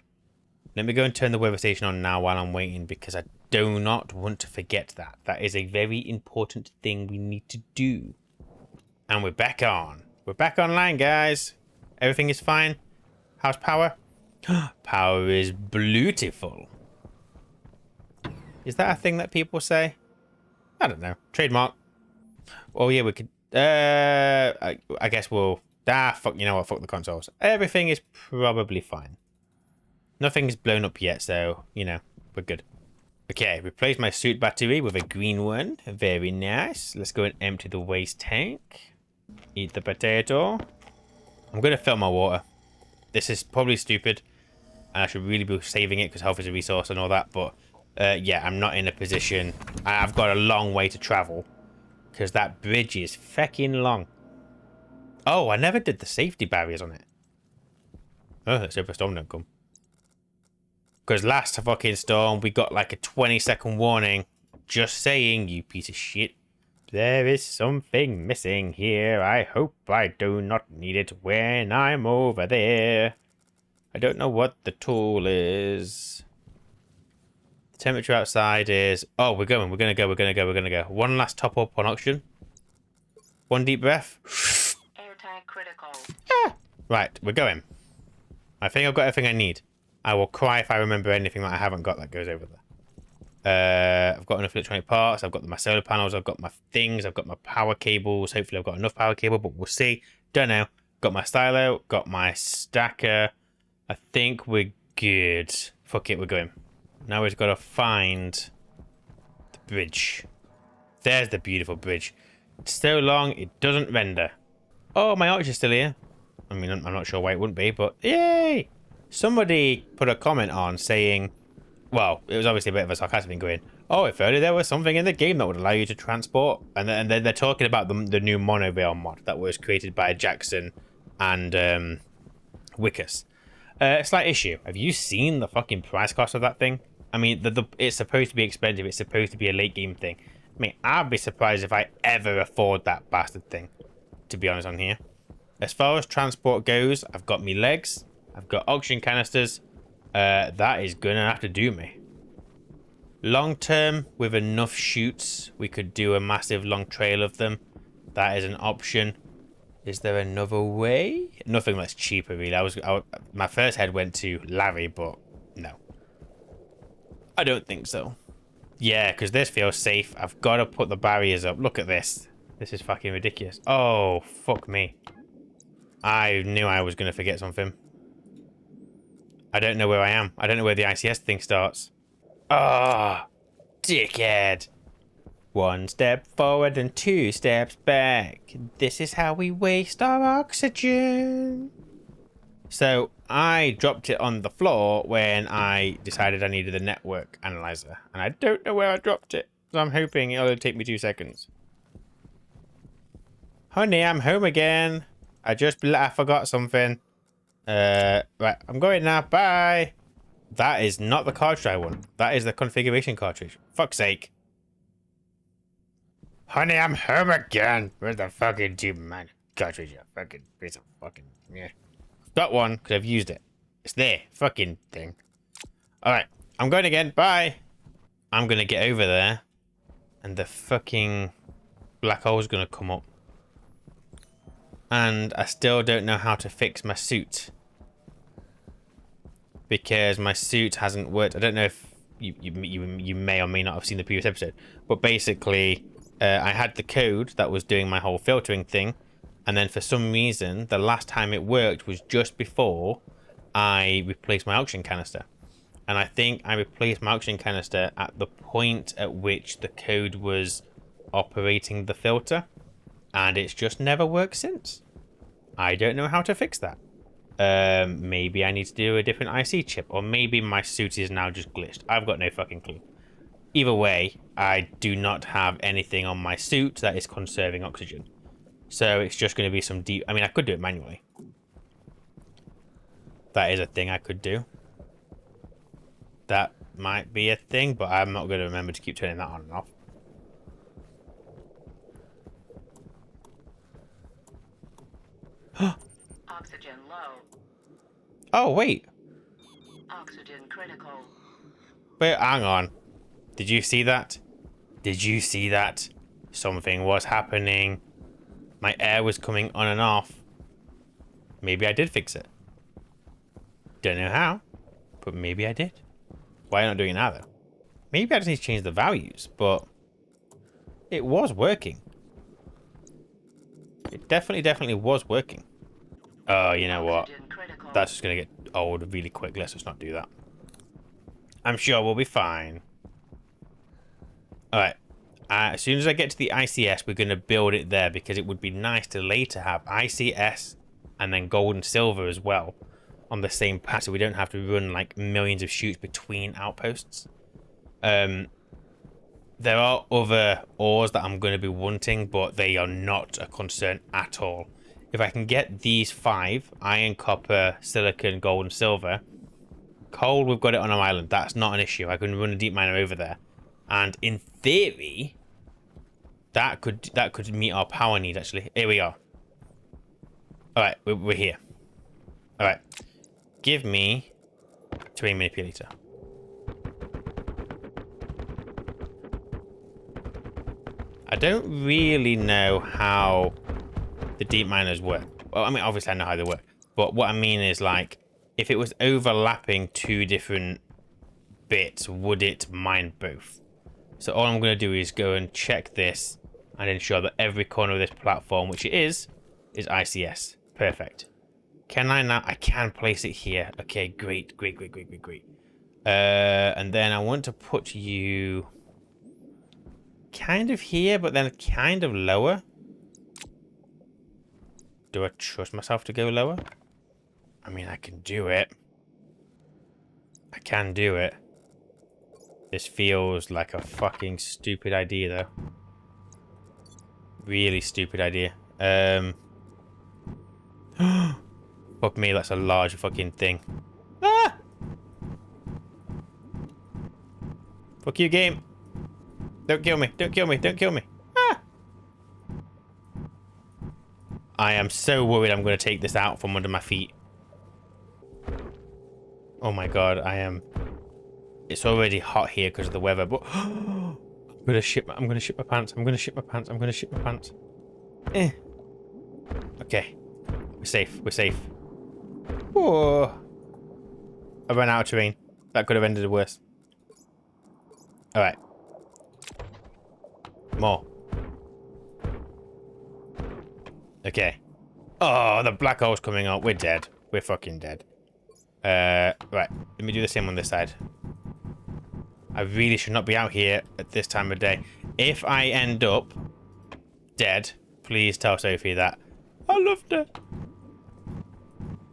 Let me go and turn the weather station on now while I'm waiting, because I do not want to forget that. That is a very important thing we need to do. And we're back on. We're back online, guys. Everything is fine. How's power? Power is beautiful. Is that a thing that people say? I don't know. Trademark. Oh yeah, we could. I guess we'll. Fuck. You know what? Fuck the consoles. Everything is probably fine. Nothing's blown up yet, so you know we're good. Okay, replace my suit battery with a green one. Very nice. Let's go and empty the waste tank. Eat the potato. I'm going to fill my water. This is probably stupid. And I should really be saving it because health is a resource and all that. But yeah, I'm not in a position. I've got a long way to travel. Because that bridge is fecking long. Oh, I never did the safety barriers on it. Oh, let's hope a storm don't come. Because last fucking storm, we got like a 20-second warning. Just saying, you piece of shit. There is something missing here. I hope I do not need it when I'm over there. I don't know what the tool is. The temperature outside is... Oh, we're going. We're going to go. One last top up on oxygen. One deep breath. Air tank critical. Right, we're going. I think I've got everything I need. I will cry if I remember anything that I haven't got that goes over there. I've got enough electronic parts. I've got my solar panels. I've got my things. I've got my power cables. Hopefully I've got enough power cable, but we'll see. Don't know. Got my stylo. Got my stacker. I think we're good. Fuck it, we're going. Now we've got to find the bridge. There's the beautiful bridge. It's so long, it doesn't render. Oh, my arch is still here. I mean, I'm not sure why it wouldn't be, but yay! Somebody put a comment on saying, well, it was obviously a bit of a sarcastic thing going, oh, if only there was something in the game that would allow you to transport. And then they're talking about the new monorail mod that was created by Jackson and Wickus. Slight issue. Have you seen the fucking price cost of that thing? I mean, it's supposed to be expensive. It's supposed to be a late game thing. I mean, I'd be surprised if I ever afford that bastard thing, to be honest on here. As far as transport goes, I've got me legs. I've got oxygen canisters. That is gonna have to do me. Long term, with enough chutes, we could do a massive long trail of them. That is an option. Is there another way? Nothing that's cheaper, really. My first head went to Larry, but no. I don't think so. Yeah, because this feels safe. I've got to put the barriers up. Look at this. This is fucking ridiculous. Oh, fuck me. I knew I was going to forget something. I don't know where I am. I don't know where the ICS thing starts. Ah, dickhead. 1 step forward and 2 steps back. This is how we waste our oxygen. So I dropped it on the floor when I decided I needed a network analyzer. And I don't know where I dropped it. So I'm hoping it'll take me 2 seconds. Honey, I'm home again. I forgot something. Right, I'm going now. Bye. That is not the cartridge I want. That is the configuration cartridge. Fuck's sake. Honey, I'm home again. Where's the fucking man cartridge? You fucking piece of fucking yeah. I've got one because I've used it. It's there. Fucking thing. Alright. I'm going again. Bye. I'm gonna get over there. And the fucking black hole's gonna come up. And I still don't know how to fix my suit. Because my suit hasn't worked. I don't know if you may or may not have seen the previous episode. But basically, I had the code that was doing my whole filtering thing. And then for some reason, the last time it worked was just before I replaced my oxygen canister. And I think I replaced my oxygen canister at the point at which the code was operating the filter. And it's just never worked since. I don't know how to fix that. Maybe I need to do a different IC chip. Or maybe my suit is now just glitched. I've got no fucking clue. Either way, I do not have anything on my suit that is conserving oxygen. So it's just going to be some deep... I mean, I could do it manually. That is a thing I could do. That might be a thing, but I'm not going to remember to keep turning that on and off. Oxygen low. Oh, wait. Oxygen critical. Wait, hang on. Did you see that? Did you see that? Something was happening. My air was coming on and off. Maybe I did fix it. Don't know how, but maybe I did. Why am I not doing it now, though? Maybe I just need to change the values, but it was working. It definitely was working. Oh, you know what? That's just going to get old really quick. Let's just not do that. I'm sure we'll be fine. Alright. As soon as I get to the ICS, we're going to build it there because it would be nice to later have ICS and then gold and silver as well on the same path, so we don't have to run like millions of chutes between outposts. There are other ores that I'm going to be wanting, but they are not a concern at all. If I can get these 5, iron, copper, silicon, gold, and silver, coal, we've got it on our island. That's not an issue. I can run a deep miner over there. And in theory, that could meet our power need, actually. Here we are. Alright, we're here. Alright. Give me terrain manipulator. I don't really know how the deep miners work. Well, I mean, obviously I know how they work. But what I mean is, like, if it was overlapping 2 different bits, would it mine both? So all I'm going to do is go and check this and ensure that every corner of this platform, which it is ICS. Perfect. Can I now? I can place it here. Okay, great. And then I want to put you kind of here, but then kind of lower. Do I trust myself to go lower? I mean, I can do it. I can do it. This feels like a fucking stupid idea, though. Really stupid idea. Fuck me, that's a large fucking thing. Ah! Fuck you, game. Don't kill me. Don't kill me. Don't kill me. Ah! I am so worried I'm going to take this out from under my feet. Oh my god, I am... It's already hot here because of the weather, but... I'm going to shit my pants. I'm going to shit my pants. Okay. We're safe. We're safe. Whoa. I ran out of terrain. That could have ended worse. Alright. More. Okay. Oh, the black hole's coming up. We're dead. We're fucking dead. Right. Let me do the same on this side. I really should not be out here at this time of day. If I end up dead, please tell Sophie that I loved her.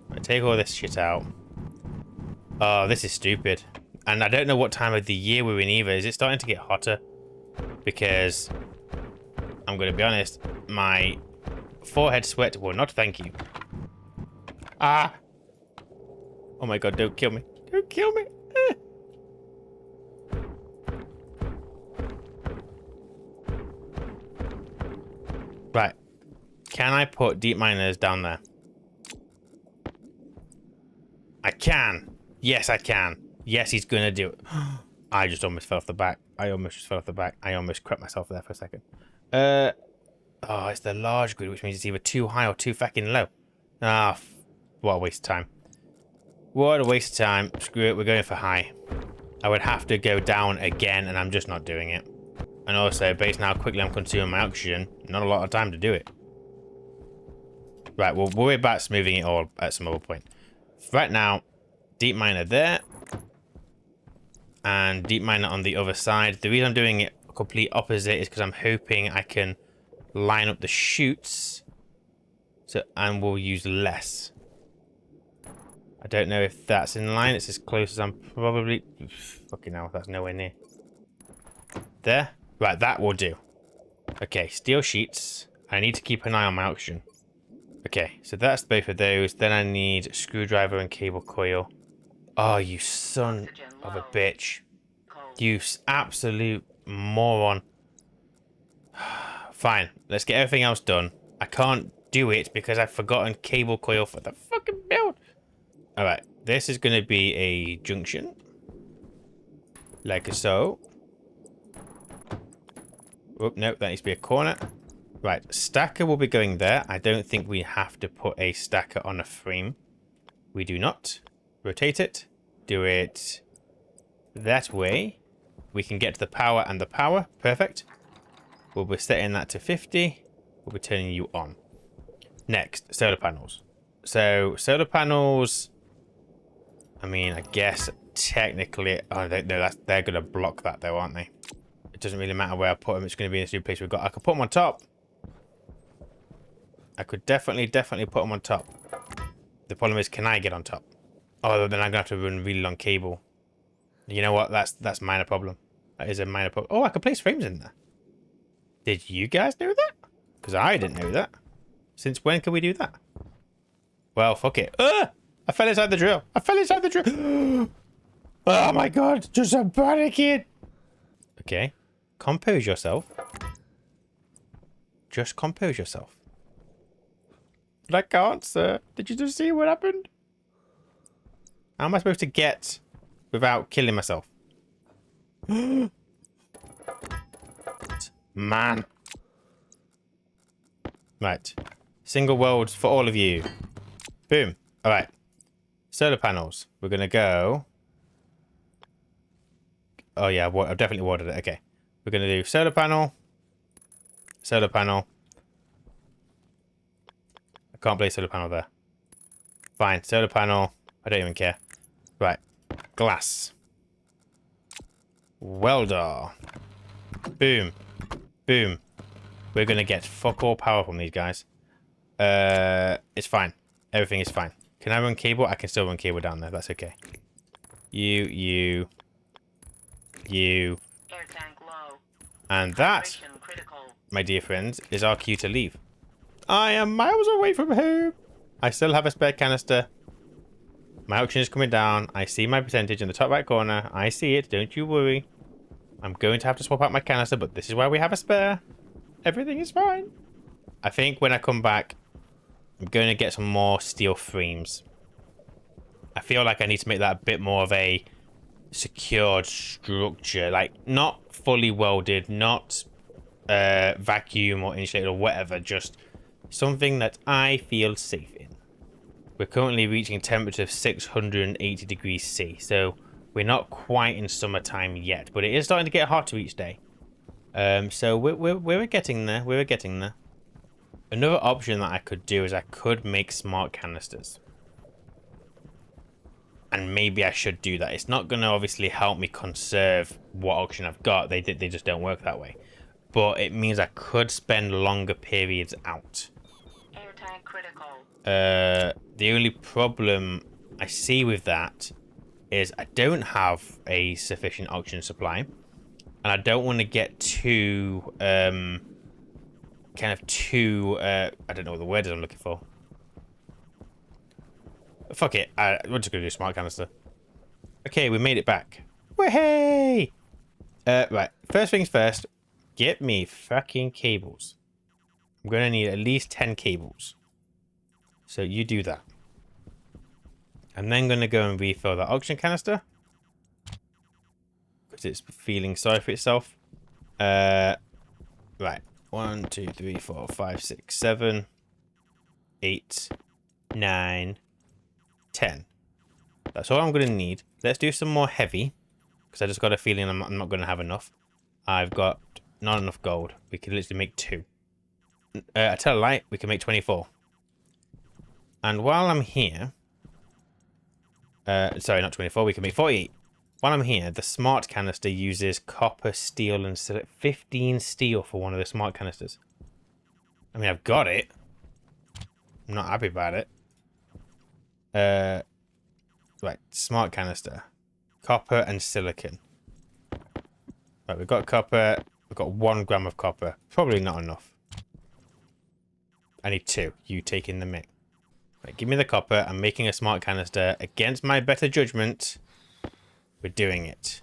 Right, take all this shit out. Oh, this is stupid. And I don't know what time of the year we're in either. Is it starting to get hotter? Because I'm going to be honest, my forehead sweat will not thank you. Ah! Oh my god, don't kill me. Don't kill me. Right. Can I put deep miners down there? I can. Yes, I can. Yes, he's going to do it. I just almost fell off the back. I almost crap myself there for a second. Oh, it's the large grid, which means it's either too high or too fucking low. Ah, what a waste of time. What a waste of time. Screw it, we're going for high. I would have to go down again, and I'm just not doing it. And also, based on how quickly I'm consuming my oxygen, not a lot of time to do it. Right, we'll worry about smoothing it all at some other point. Right now, deep miner there. And deep miner on the other side. The reason I'm doing it complete opposite is because I'm hoping I can line up the chutes. And we'll use less. I don't know if that's in line. It's as close as I'm probably... Fucking hell, that's nowhere near. There. Right, that will do. Okay, steel sheets. I need to keep an eye on my oxygen. Okay, so that's both of those. Then I need a screwdriver and cable coil. Oh, you son of a bitch. You absolute moron. Fine, let's get everything else done. I can't do it because I've forgotten cable coil for the fucking build. Alright, this is going to be a junction. Like so. Oh, no, that needs to be a corner. Right, stacker will be going there. I don't think we have to put a stacker on a frame. We do not. Rotate it. Do it that way. We can get to the power and the power. Perfect. We'll be setting that to 50. We'll be turning you on. Next, solar panels. So, solar panels... I mean, I guess technically... Oh, no, they're going to block that though, aren't they? doesn't really matter where I put them. It's going to be in this new place we've got. I could put them on top. I could definitely put them on top. The problem is, can I get on top? Oh, then I'm going to have to run a really long cable. You know what? That's a minor problem. That is a minor problem. Oh, I could place frames in there. Did you guys know that? Because I didn't know that. Since when can we do that? Well, fuck it. I fell inside the drill. I fell inside the drill. Oh my god. Just a barricade. Okay. Compose yourself. Just compose yourself. But I can't, sir. Did you just see what happened? How am I supposed to get without killing myself? Man. Right. Single worlds for all of you. Boom. Alright. Solar panels. We're going to go... Oh, yeah. I've definitely watered it. Okay. We're going to do solar panel. Solar panel. I can't place solar panel there. Fine. Solar panel. I don't even care. Right. Glass. Welder. Boom. Boom. We're going to get fuck all power from these guys. It's fine. Everything is fine. Can I run cable? I can still run cable down there. That's okay. You. Air tank low. And that, Vibration critical. my dear friends, is our cue to leave. I am miles away from home. I still have a spare canister. My oxygen is coming down. I see my percentage in the top right corner. I see it. Don't you worry. I'm going to have to swap out my canister, but this is why we have a spare. Everything is fine. I think when I come back, I'm going to get some more steel frames. I feel like I need to make that a bit more of a secured structure. Like, not fully welded, not vacuum or insulated or whatever. Just something that I feel safe in. We're currently reaching a temperature of 680 degrees C. So we're not quite in summertime yet. But it is starting to get hotter each day. So we're getting there. We're getting there. Another option that I could do is I could make smart canisters. And maybe I should do that. It's not going to obviously help me conserve what oxygen I've got. They just don't work that way. But it means I could spend longer periods out. Air tank critical. The only problem I see with that is I don't have a sufficient oxygen supply. And I don't want to get too... I don't know what the word is I'm looking for. Fuck it. We're just going to do smart canister. Okay, we made it back. Wahey! Right. First things first. Get me fucking cables. I'm going to need at least 10 cables. So you do that. I'm then going to go and refill that oxygen canister. Because it's feeling sorry for itself. Right. 1, 2, 3, 4, 5, 6, 7, 8, 9, 10. That's all I'm going to need. Let's do some more heavy. Because I just got a feeling I'm not going to have enough. I've got not enough gold. We can literally make 2. I tell a lie, we can make 24. And while I'm here... sorry, not 24. We can make 48. While I'm here, the smart canister uses copper, steel, and 15 steel for one of the smart canisters. I mean, I've got it. I'm not happy about it. Right, smart canister. Copper and silicon. Right, we've got copper. We've got 1 gram of copper. Probably not enough. I need 2. You take in the mix. Right, give me the copper. I'm making a smart canister. Against my better judgment, we're doing it.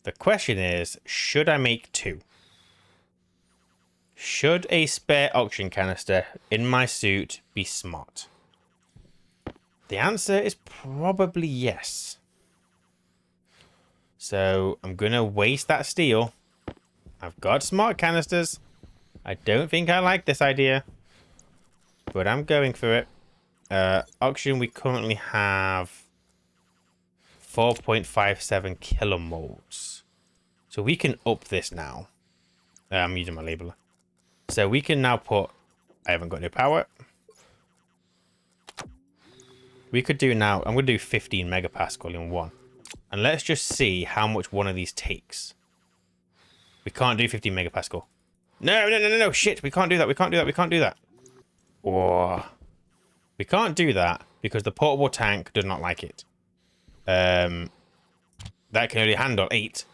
The question is, should I make 2? Should a spare oxygen canister in my suit be smart? The answer is probably yes. So I'm going to waste that steel. I've got smart canisters. I don't think I like this idea. But I'm going for it. Oxygen, we currently have 4.57 kilomoles. So we can up this now. I'm using my labeler. So we can now put... I haven't got no power. We could do now... I'm going to do 15 megapascal in one. And let's just see how much one of these takes. We can't do 15 megapascal. No, shit, we can't do that, we can't do that. Oh. We can't do that because the portable tank does not like it. That can only handle 8.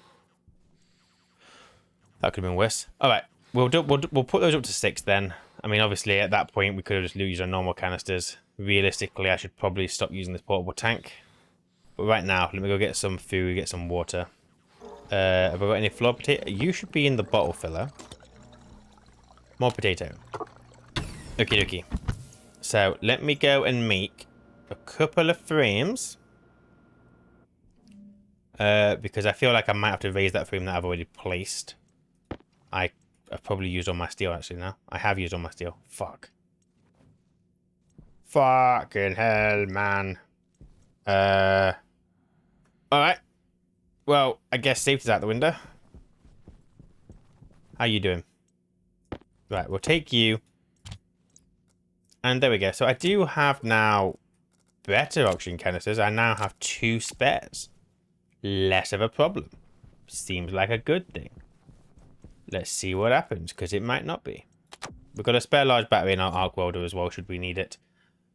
That could have been worse. Alright, we'll put those up to 6 then. I mean, obviously, at that point, we could have just used our normal canisters. Realistically, I should probably stop using this portable tank. But right now, let me go get some food, get some water. Have I got any floor potato? You should be in the bottle filler. More potato. Okie dokie. So, let me go and make a couple of frames. Because I feel like I might have to raise that frame that I've already placed. I've probably used all my steel actually now. I have used all my steel. Fuck. Fucking hell, man. Alright. Well, I guess safety's out the window. How you doing? Right, we'll take you. And there we go. So I do have now better oxygen canisters. I now have 2 spares. Less of a problem. Seems like a good thing. Let's see what happens, because it might not be. We've got a spare large battery in our arc welder as well, should we need it.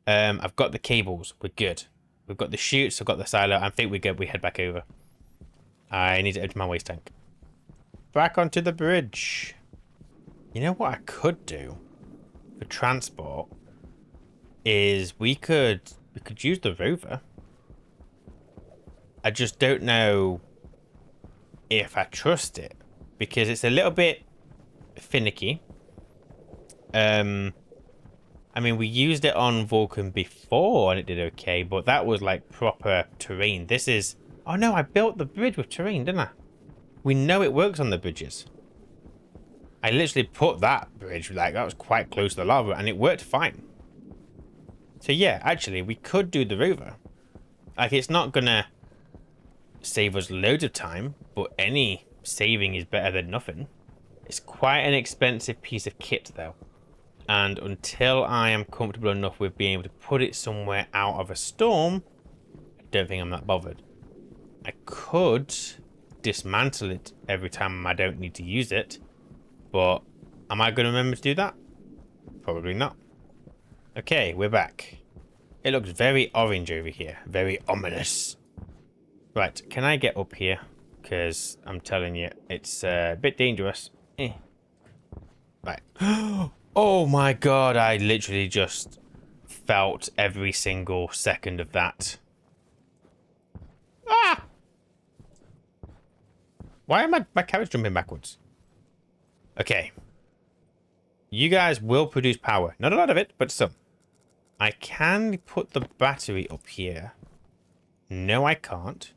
I've got the cables. We're good. We've got the chutes. I've got the silo. I think we're good. We head back over. I need to empty my waste tank. Back onto the bridge. You know what I could do for transport is we could use the rover. I just don't know if I trust it because it's a little bit finicky. I mean, we used it on Vulcan before and it did okay, but that was like proper terrain. This is... Oh no, I built the bridge with terrain, didn't I? We know it works on the bridges. I literally put that bridge, like, that was quite close to the lava and it worked fine. So yeah, actually, we could do the rover. Like, it's not gonna save us loads of time, but any saving is better than nothing. It's quite an expensive piece of kit though, and until I am comfortable enough with being able to put it somewhere out of a storm, I don't think I'm that bothered. I could dismantle it every time I don't need to use it, but am I going to remember to do that? Probably not. Okay, we're back. It looks very orange over here, very ominous. Right, can I get up here? Because I'm telling you, it's a bit dangerous. Right. Oh my god, I literally just felt every single second of that. Ah! Why am my carrot's jumping backwards? Okay. You guys will produce power. Not a lot of it, but some. I can put the battery up here. No, I can't.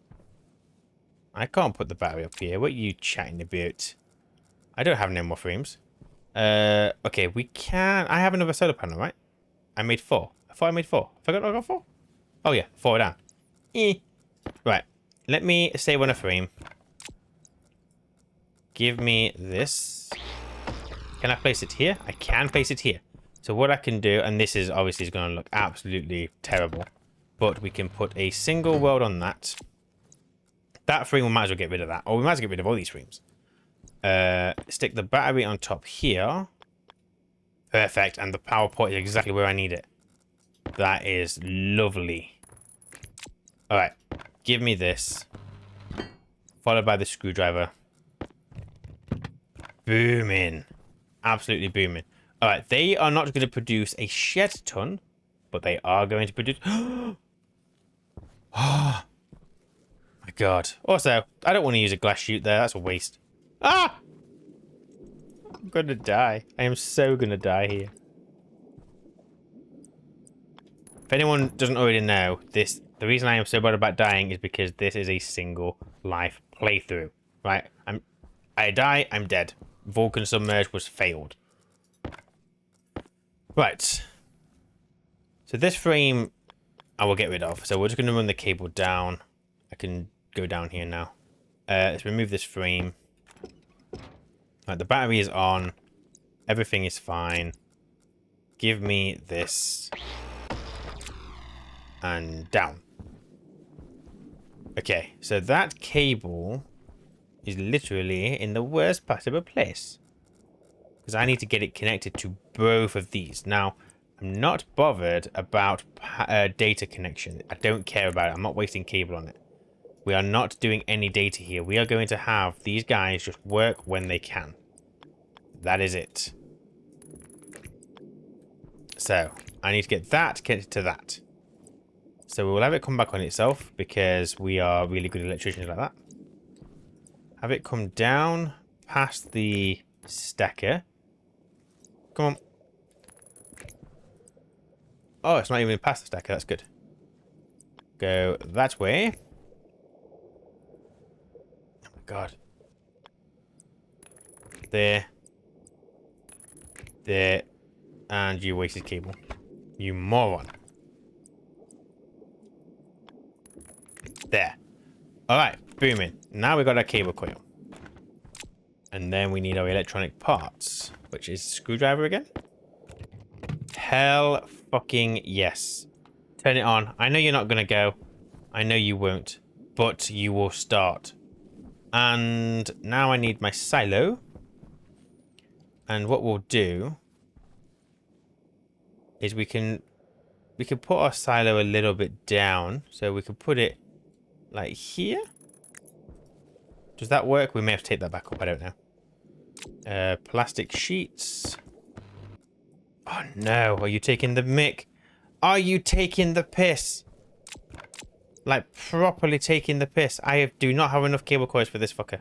I can't put the battery up here. What are you chatting about? I don't have no more frames. Okay, we can... I have another solar panel, right? I made 4. I thought I made 4. I forgot I got 4? Oh, yeah. 4 down. Right. Let me save on a frame. Give me this. Can I place it here? I can place it here. So what I can do... And this is obviously going to look absolutely terrible. But we can put a single weld on that. That frame, we might as well get rid of that. Or we might as well get rid of all these frames. Stick the battery on top here. Perfect. And the power port is exactly where I need it. That is lovely. Alright. Give me this. Followed by the screwdriver. Booming. Absolutely booming. Alright. They are not going to produce a shed ton. But they are going to produce... Oh my god. Also, I don't want to use a glass chute there. That's a waste. Ah! I'm gonna die. I am so gonna die here. If anyone doesn't already know, the reason I am so bad about dying is because this is a single life playthrough. Right? I die, I'm dead. Vulcan Submerged was failed. Right. So this frame I will get rid of. So we're just gonna run the cable down. I can go down here now. Let's remove this frame. Right, the battery is on. Everything is fine. Give me this. And down. Okay, so that cable is literally in the worst possible place. Because I need to get it connected to both of these. Now, I'm not bothered about data connection. I don't care about it. I'm not wasting cable on it. We are not doing any data here. We are going to have these guys just work when they can. That is it. So, I need to get that connected to that. So we'll have it come back on itself because we are really good electricians like that. Have it come down past the stacker. Come on. Oh, it's not even past the stacker. That's good. Go that way. Oh my god. There. There. And you wasted cable. You moron. There. Alright, booming. Now we've got our cable coil. And then we need our electronic parts, which is screwdriver again. Hell fucking yes. Turn it on. I know you're not going to go. I know you won't. But you will start. And now I need my silo. And what we'll do is we can put our silo a little bit down. So we could put it like here. Does that work? We may have to take that back up. I don't know. Plastic sheets. Oh no. Are you taking the mick? Are you taking the piss? Like properly taking the piss. I do not have enough cable coils for this fucker.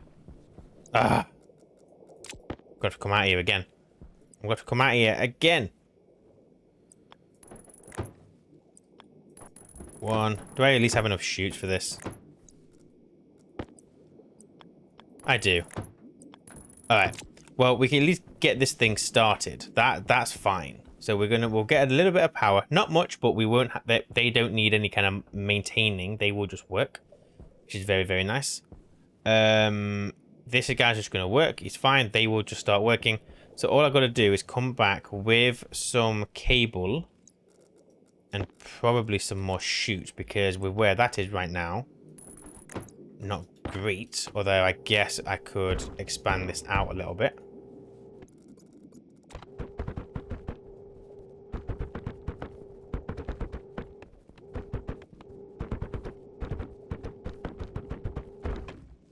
Ah. I've got to come out here again. I've got to come out here again. One. Do I at least have enough chutes for this? I do. Alright. Well, we can at least get this thing started. That's fine. So we'll get a little bit of power. Not much, but we won't they don't need any kind of maintaining. They will just work. Which is very, very nice. This guy's just gonna work. He's fine. They will just start working. So all I've got to do is come back with some cable and probably some more chutes, because with where that is right now, not great. Although I guess I could expand this out a little bit.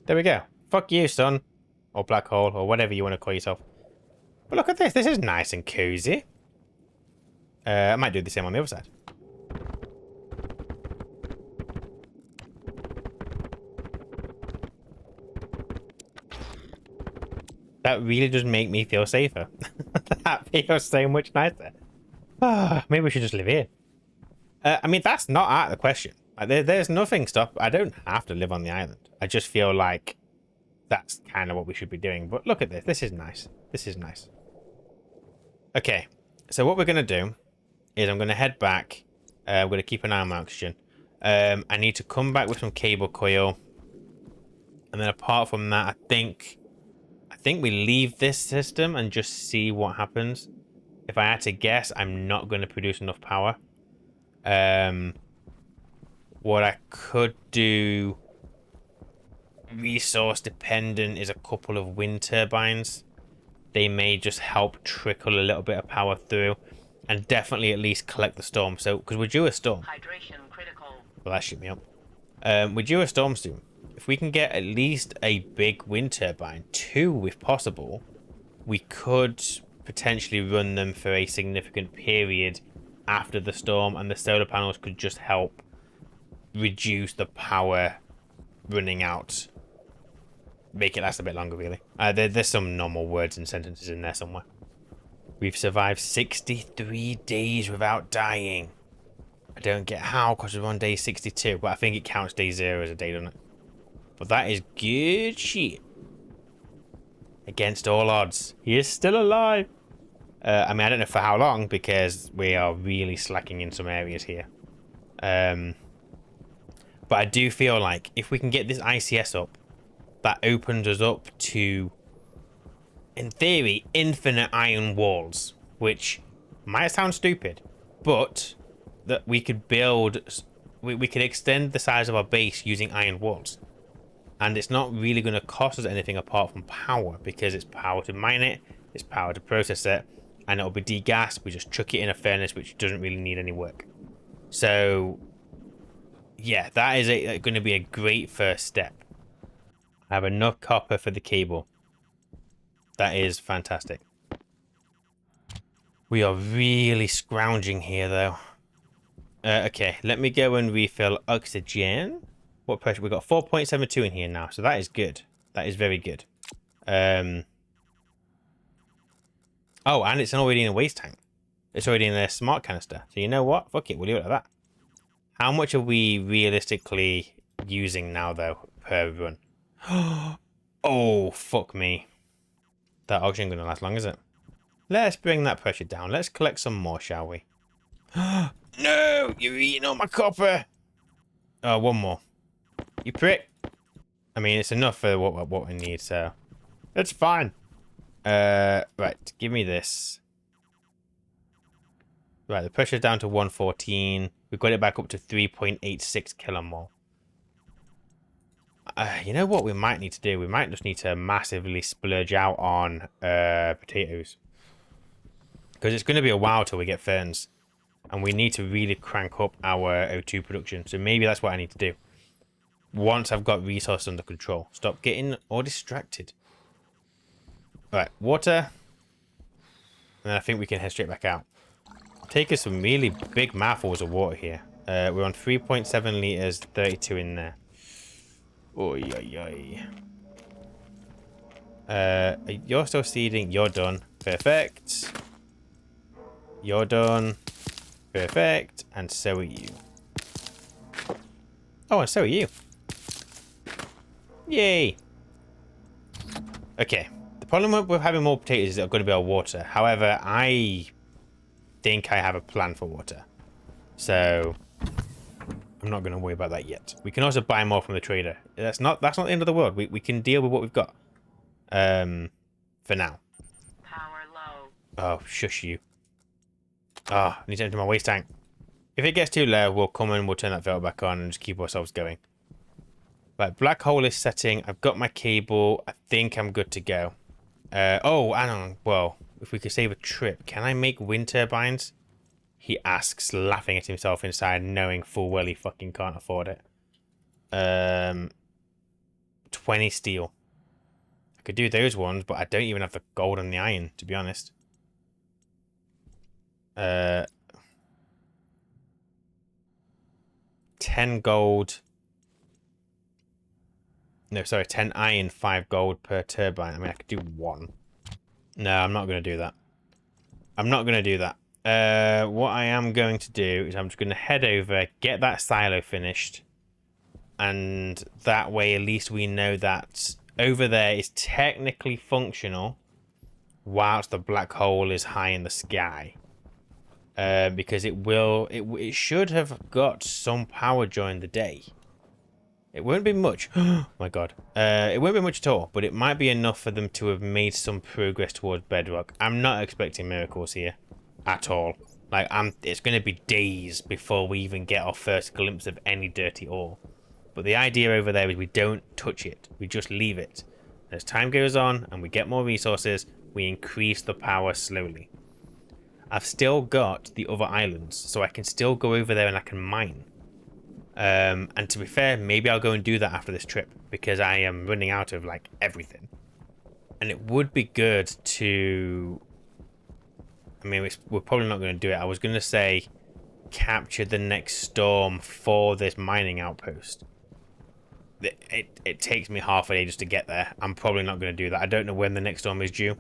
There we go. Fuck you, son. Or black hole, or whatever you want to call yourself. But look at this. This is nice and cozy. I might do the same on the other side. That really does make me feel safer. That feels so much nicer. Maybe we should just live here. I mean, that's not out of the question. Like, there's nothing stop. I don't have to live on the island. I just feel like that's kind of what we should be doing. But look at this. This is nice. This is nice. Okay. So what we're going to do is I'm going to head back. I'm going to keep an eye on my oxygen. I need to come back with some cable coil. And then apart from that, I think we leave this system and just see what happens. If I had to guess, I'm not going to produce enough power. What I could do, resource dependent, is a couple of wind turbines. They may just help trickle a little bit of power through, and definitely at least collect the storm. So, because we're due a storm. Hydration critical. Well, that shit me up. We're due a storm soon. If we can get at least a big wind turbine, 2 if possible, we could potentially run them for a significant period after the storm, and the solar panels could just help reduce the power running out. Make it last a bit longer, really. There's some normal words and sentences in there somewhere. We've survived 63 days without dying. I don't get how, because we're on day 62, but I think it counts day 0 as a day, doesn't it? But that is good shit. Against all odds. He is still alive. I mean, I don't know for how long, because we are really slacking in some areas here. But I do feel like if we can get this ICS up, that opens us up to, in theory, infinite iron walls, which might sound stupid, but that we could build, we could extend the size of our base using iron walls. And it's not really going to cost us anything apart from power, because it's power to mine it, it's power to process it, and it'll be degassed. We just chuck it in a furnace, which doesn't really need any work. So, yeah, that is going to be a great first step. I have enough copper for the cable. That is fantastic. We are really scrounging here, though. Okay, let me go and refill oxygen. What pressure? We've got 4.72 in here now, so that is good. That is very good. Oh, and it's already in a waste tank. It's already in a smart canister. So you know what? Fuck it, we'll leave it like that. How much are we realistically using now, though, per run? Oh, fuck me. That oxygen going to last long, is it? Let's bring that pressure down. Let's collect some more, shall we? No! You're eating all my copper! Oh, one more. You prick. I mean, it's enough for what we need, so... It's fine. Right, give me this. Right, the pressure's down to 114. We've got it back up to 3.86 kilomole. You know what we might need to do? We might just need to massively splurge out on potatoes. Because it's going to be a while till we get ferns. And we need to really crank up our O2 production. So maybe that's what I need to do. Once I've got resources under control. Stop getting all distracted. Alright, water. And then I think we can head straight back out. Take us some really big mouthfuls of water here. We're on 3.7 litres, 32 in there. Oy, oy, oy. You're still seeding. You're done. Perfect. You're done. Perfect. And so are you. Oh, and so are you. Yay. Okay. The problem with having more potatoes is that I've got to be able to water. However, I think I have a plan for water. So I'm not going to worry about that yet. We can also buy more from the trader. That's not the end of the world. We can deal with what we've got. For now. Power low. Oh, shush you. Ah, I need to empty my waste tank. If it gets too low, we'll come and we'll turn that valve back on and just keep ourselves going. Right, black hole is setting. I've got my cable. I think I'm good to go. Oh, and well, if we could save a trip, can I make wind turbines? He asks, laughing at himself inside, knowing full well he fucking can't afford it. 20 steel. I could do those ones, but I don't even have the gold and the iron, to be honest. 10 gold. No, sorry, 10 iron, 5 gold per turbine. I mean, I could do one. No, I'm not going to do that. I'm not going to do that. What I am going to do is I'm just going to head over, get that silo finished. And that way, at least we know that over there is technically functional whilst the black hole is high in the sky. Because it should have got some power during the day. It won't be much. Oh my god. It won't be much at all, but it might be enough for them to have made some progress towards bedrock. I'm not expecting miracles here at all. Like, it's going to be days before we even get our first glimpse of any dirty ore. But the idea over there is we don't touch it. We just leave it. As time goes on and we get more resources, we increase the power slowly. I've still got the other islands, so I can still go over there and I can mine. And to be fair, maybe I'll go and do that after this trip, because I am running out of, like, everything. And it would be good to... I mean, we're probably not going to do it. I was going to say capture the next storm for this mining outpost. It takes me half a day just to get there. I'm probably not going to do that. I don't know when the next storm is due.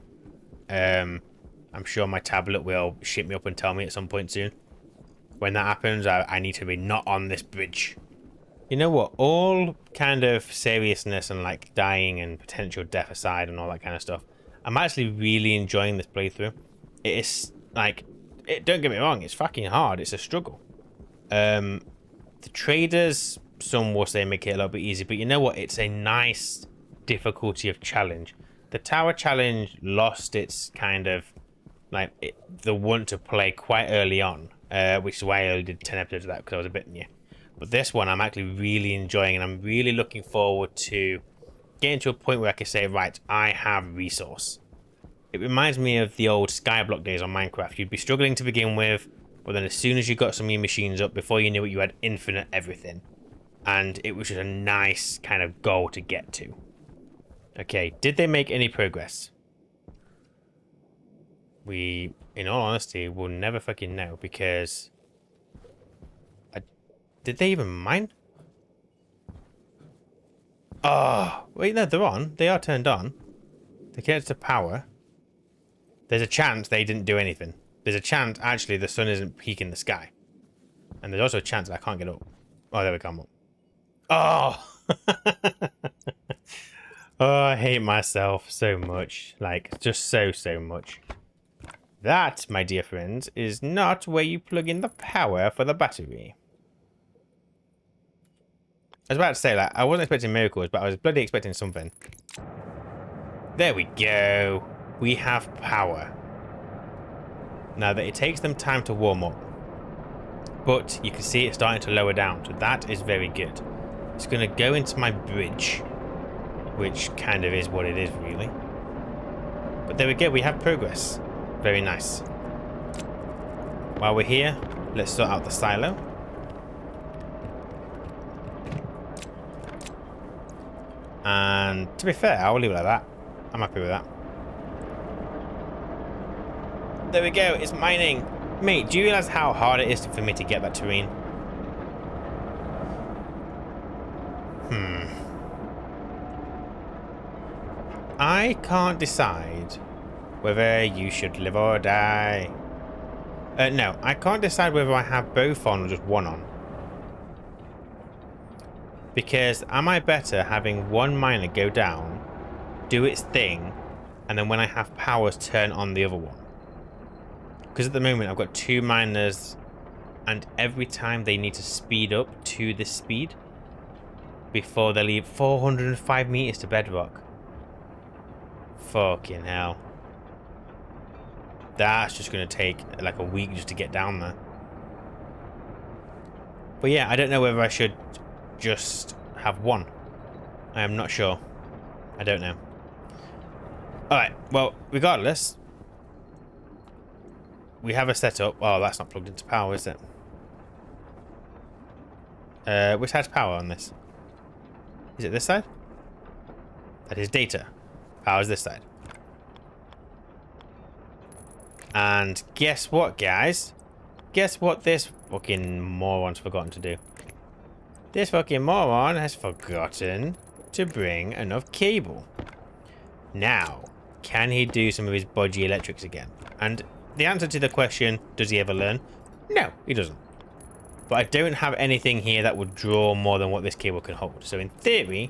I'm sure my tablet will ship me up and tell me at some point soon. When that happens, I need to be not on this bridge. You know what? All kind of seriousness and like dying and potential death aside and all that kind of stuff, I'm actually really enjoying this playthrough. It is like, don't get me wrong, it's fucking hard. It's a struggle. The traders, some will say, make it a little bit easy, but you know what? It's a nice difficulty of challenge. The tower challenge lost its kind of like the want to play quite early on, which is why I only did 10 episodes of that, because I was a bit yeah. But this one I'm actually really enjoying, and I'm really looking forward to getting to a point where I can say, right, I have resource. It reminds me of the old Skyblock days on Minecraft. You'd be struggling to begin with, but then as soon as you got some of your machines up, before you knew it, you had infinite everything. And it was just a nice kind of goal to get to. Okay, did they make any progress? We, in all honesty, will never fucking know, because... Did they even mine? Oh, wait, no, they're on. They are turned on. They get to power. There's a chance they didn't do anything. There's a chance, actually, the sun isn't peaking the sky. And there's also a chance that I can't get up. Oh, there we come up. Oh! Oh, I hate myself so much. Like, just so much. That, my dear friends, is not where you plug in the power for the battery. I was about to say, like, I wasn't expecting miracles, but I was bloody expecting something. There we go. We have power. Now that it takes them time to warm up. But you can see it starting to lower down, so that is very good. It's going to go into my bridge, which kind of is what it is, really. But there we go, we have progress. Very nice. While we're here, let's sort out the silo. And to be fair, I'll leave it like that. I'm happy with that. There we go, it's mining. Mate, do you realise how hard it is for me to get that terrain? I can't decide whether you should live or die. No, I can't decide whether I have both on or just one on. Because am I better having one miner go down, do its thing, and then when I have powers turn on the other one? Because at the moment I've got two miners, and every time they need to speed up to this speed before they leave 405 meters to bedrock. Fucking hell. That's just going to take like a week just to get down there. But yeah, I don't know whether I should just have one. I am not sure. I don't know. Alright, well, regardless, we have a setup. Oh, that's not plugged into power, is it? Which has power on this? Is it this side? That is data. Power is this side. And guess what, guys? Guess what this fucking moron's forgotten to do? This fucking moron has forgotten to bring enough cable. Now, can he do some of his bodgy electrics again? And the answer to the question, does he ever learn? No, he doesn't. But I don't have anything here that would draw more than what this cable can hold. So in theory,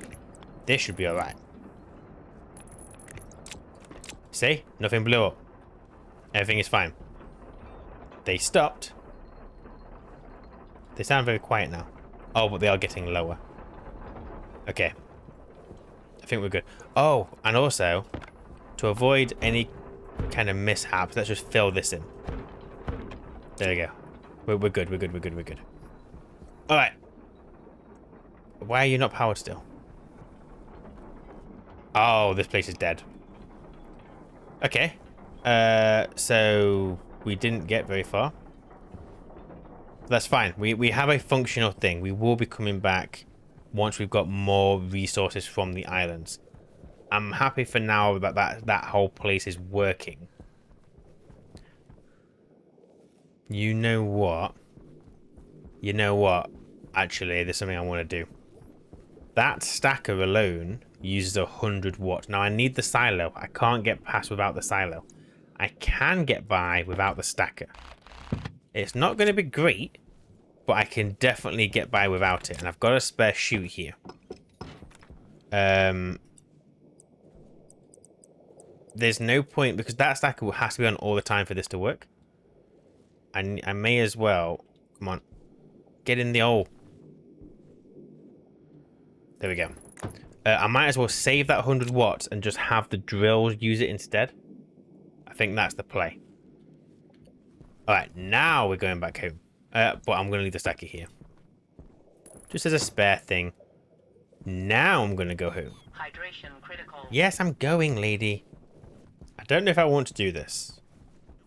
this should be alright. See? Nothing blew up. Everything is fine. They stopped. They sound very quiet now. Oh, but they are getting lower. Okay. I think we're good. Oh, and also, to avoid any kind of mishaps, let's just fill this in. There we go. We're good, we're good, we're good, we're good. Alright. Why are you not powered still? Oh, this place is dead. Okay. So we didn't get very far. That's fine. We have a functional thing. We will be coming back once we've got more resources from the islands. I'm happy for now that whole place is working. You know what? You know what? Actually, there's something I want to do. That stacker alone uses 100 watts. Now, I need the silo. I can't get past without the silo. I can get by without the stacker. It's not going to be great, but I can definitely get by without it. And I've got a spare chute here. There's no point, because that stacker has to be on all the time for this to work. And I may as well... Come on. Get in the hole. There we go. I might as well save that 100 watts and just have the drills use it instead. I think that's the play. Alright, now we're going back home. But I'm going to leave the stacker here. Just as a spare thing. Now I'm going to go home. Hydration critical. Yes, I'm going, lady. I don't know if I want to do this.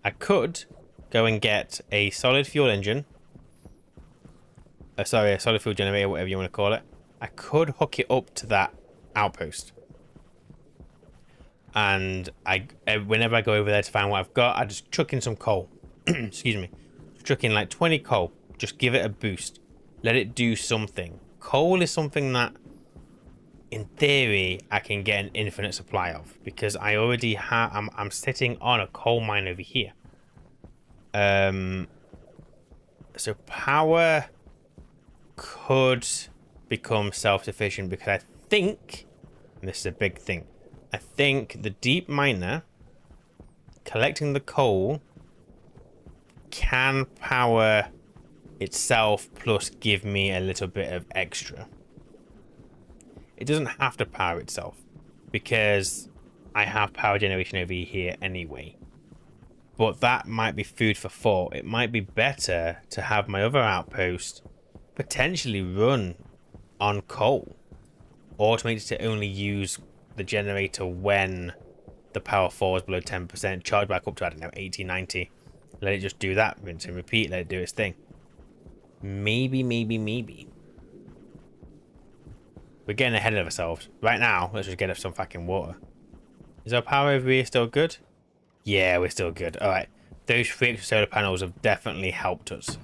I could go and get a solid fuel engine. Sorry, a solid fuel generator, whatever you want to call it. I could hook it up to that outpost. And whenever I go over there to find what I've got, I just chuck in some coal. Excuse me. Chuck in like 20 coal. Just give it a boost. Let it do something. Coal is something that, in theory, I can get an infinite supply of. Because I already have... I'm sitting on a coal mine over here. So power could become self-sufficient because I think... And this is a big thing. I think the deep miner collecting the coal can power itself plus give me a little bit of extra. It doesn't have to power itself because I have power generation over here anyway. But that might be food for thought. It might be better to have my other outpost potentially run on coal. Automated to only use the generator when the power falls below 10%. Charge back up to, I don't know, 80, 90. Let it just do that. Rinse and repeat. Let it do its thing. Maybe. We're getting ahead of ourselves. Right now, let's just get us some fucking water. Is our power over here still good? Yeah, we're still good. Alright. Those 3 extra solar panels have definitely helped us.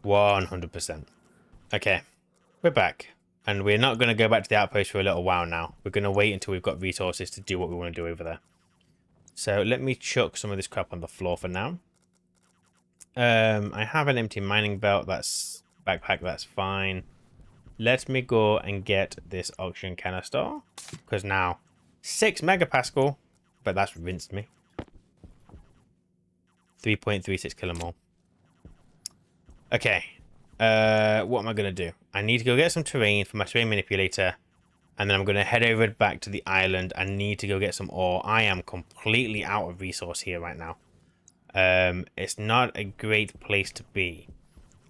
100%. Okay. We're back. And we're not going to go back to the outpost for a little while now. We're going to wait until we've got resources to do what we want to do over there. So let me chuck some of this crap on the floor for now. I have an empty mining belt. That's backpack. That's fine. Let me go and get this oxygen canister. Because now 6 megapascal. But that's rinsed me. 3.36 kilomole. Okay. What am I going to do? I need to go get some terrain for my terrain manipulator. And then I'm going to head over back to the island. I need to go get some ore. I am completely out of resource here right now. It's not a great place to be.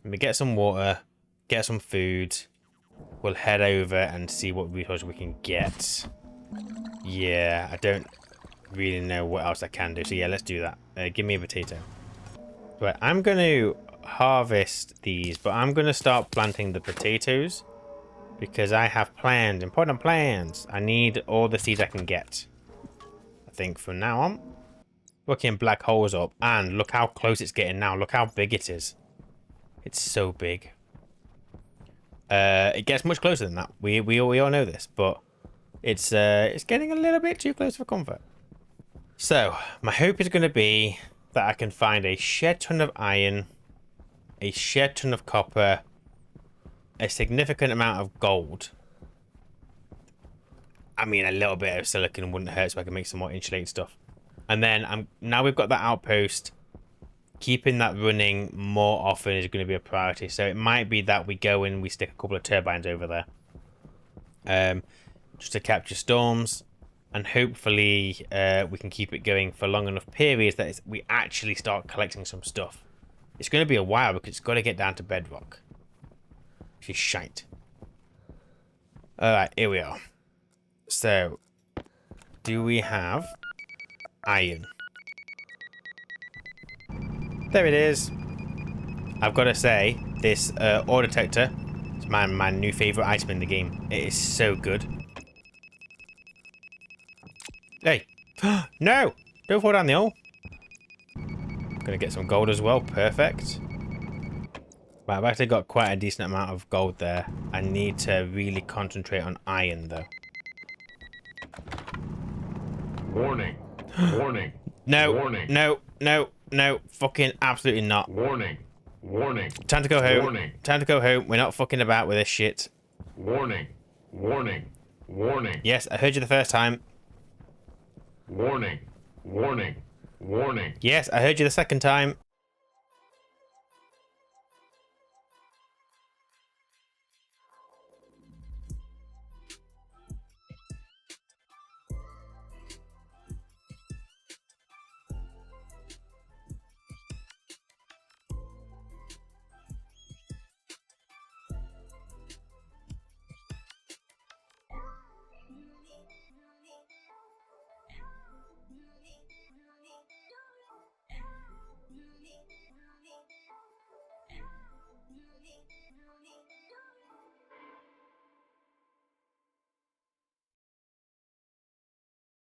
Let me get some water. Get some food. We'll head over and see what resources we can get. Yeah, I don't really know what else I can do. So yeah, let's do that. Give me a potato. Right, I'm going to harvest these, but I'm going to start planting the potatoes because I have plans, important plans. I need all the seeds I can get. I think from now on, looking black holes up, and look how close it's getting now. Look how big it is. It's so big. It gets much closer than that. We all know this, but it's getting a little bit too close for comfort. So my hope is going to be that I can find a shed ton of iron, a shed ton of copper, a significant amount of gold. I mean, a little bit of silicon wouldn't hurt, so I can make some more insulated stuff. And then now we've got that outpost. Keeping that running more often is going to be a priority. So it might be that we go and we stick a couple of turbines over there, just to capture storms, and hopefully we can keep it going for long enough periods that we actually start collecting some stuff. It's going to be a while because it's got to get down to bedrock. Which is shite. Alright, here we are. So, do we have iron? There it is. I've got to say, this ore detector is my new favourite item in the game. It is so good. Hey! No! Don't fall down the hole. Gonna get some gold as well. Perfect. Right, I've actually got quite a decent amount of gold there. I need to really concentrate on iron, though. Warning. Warning. No. Warning. No. No. No. Fucking absolutely not. Warning. Warning. Time to go home. Warning. Time to go home. We're not fucking about with this shit. Warning. Warning. Warning. Yes, I heard you the first time. Warning. Warning. Warning. Yes, I heard you the second time.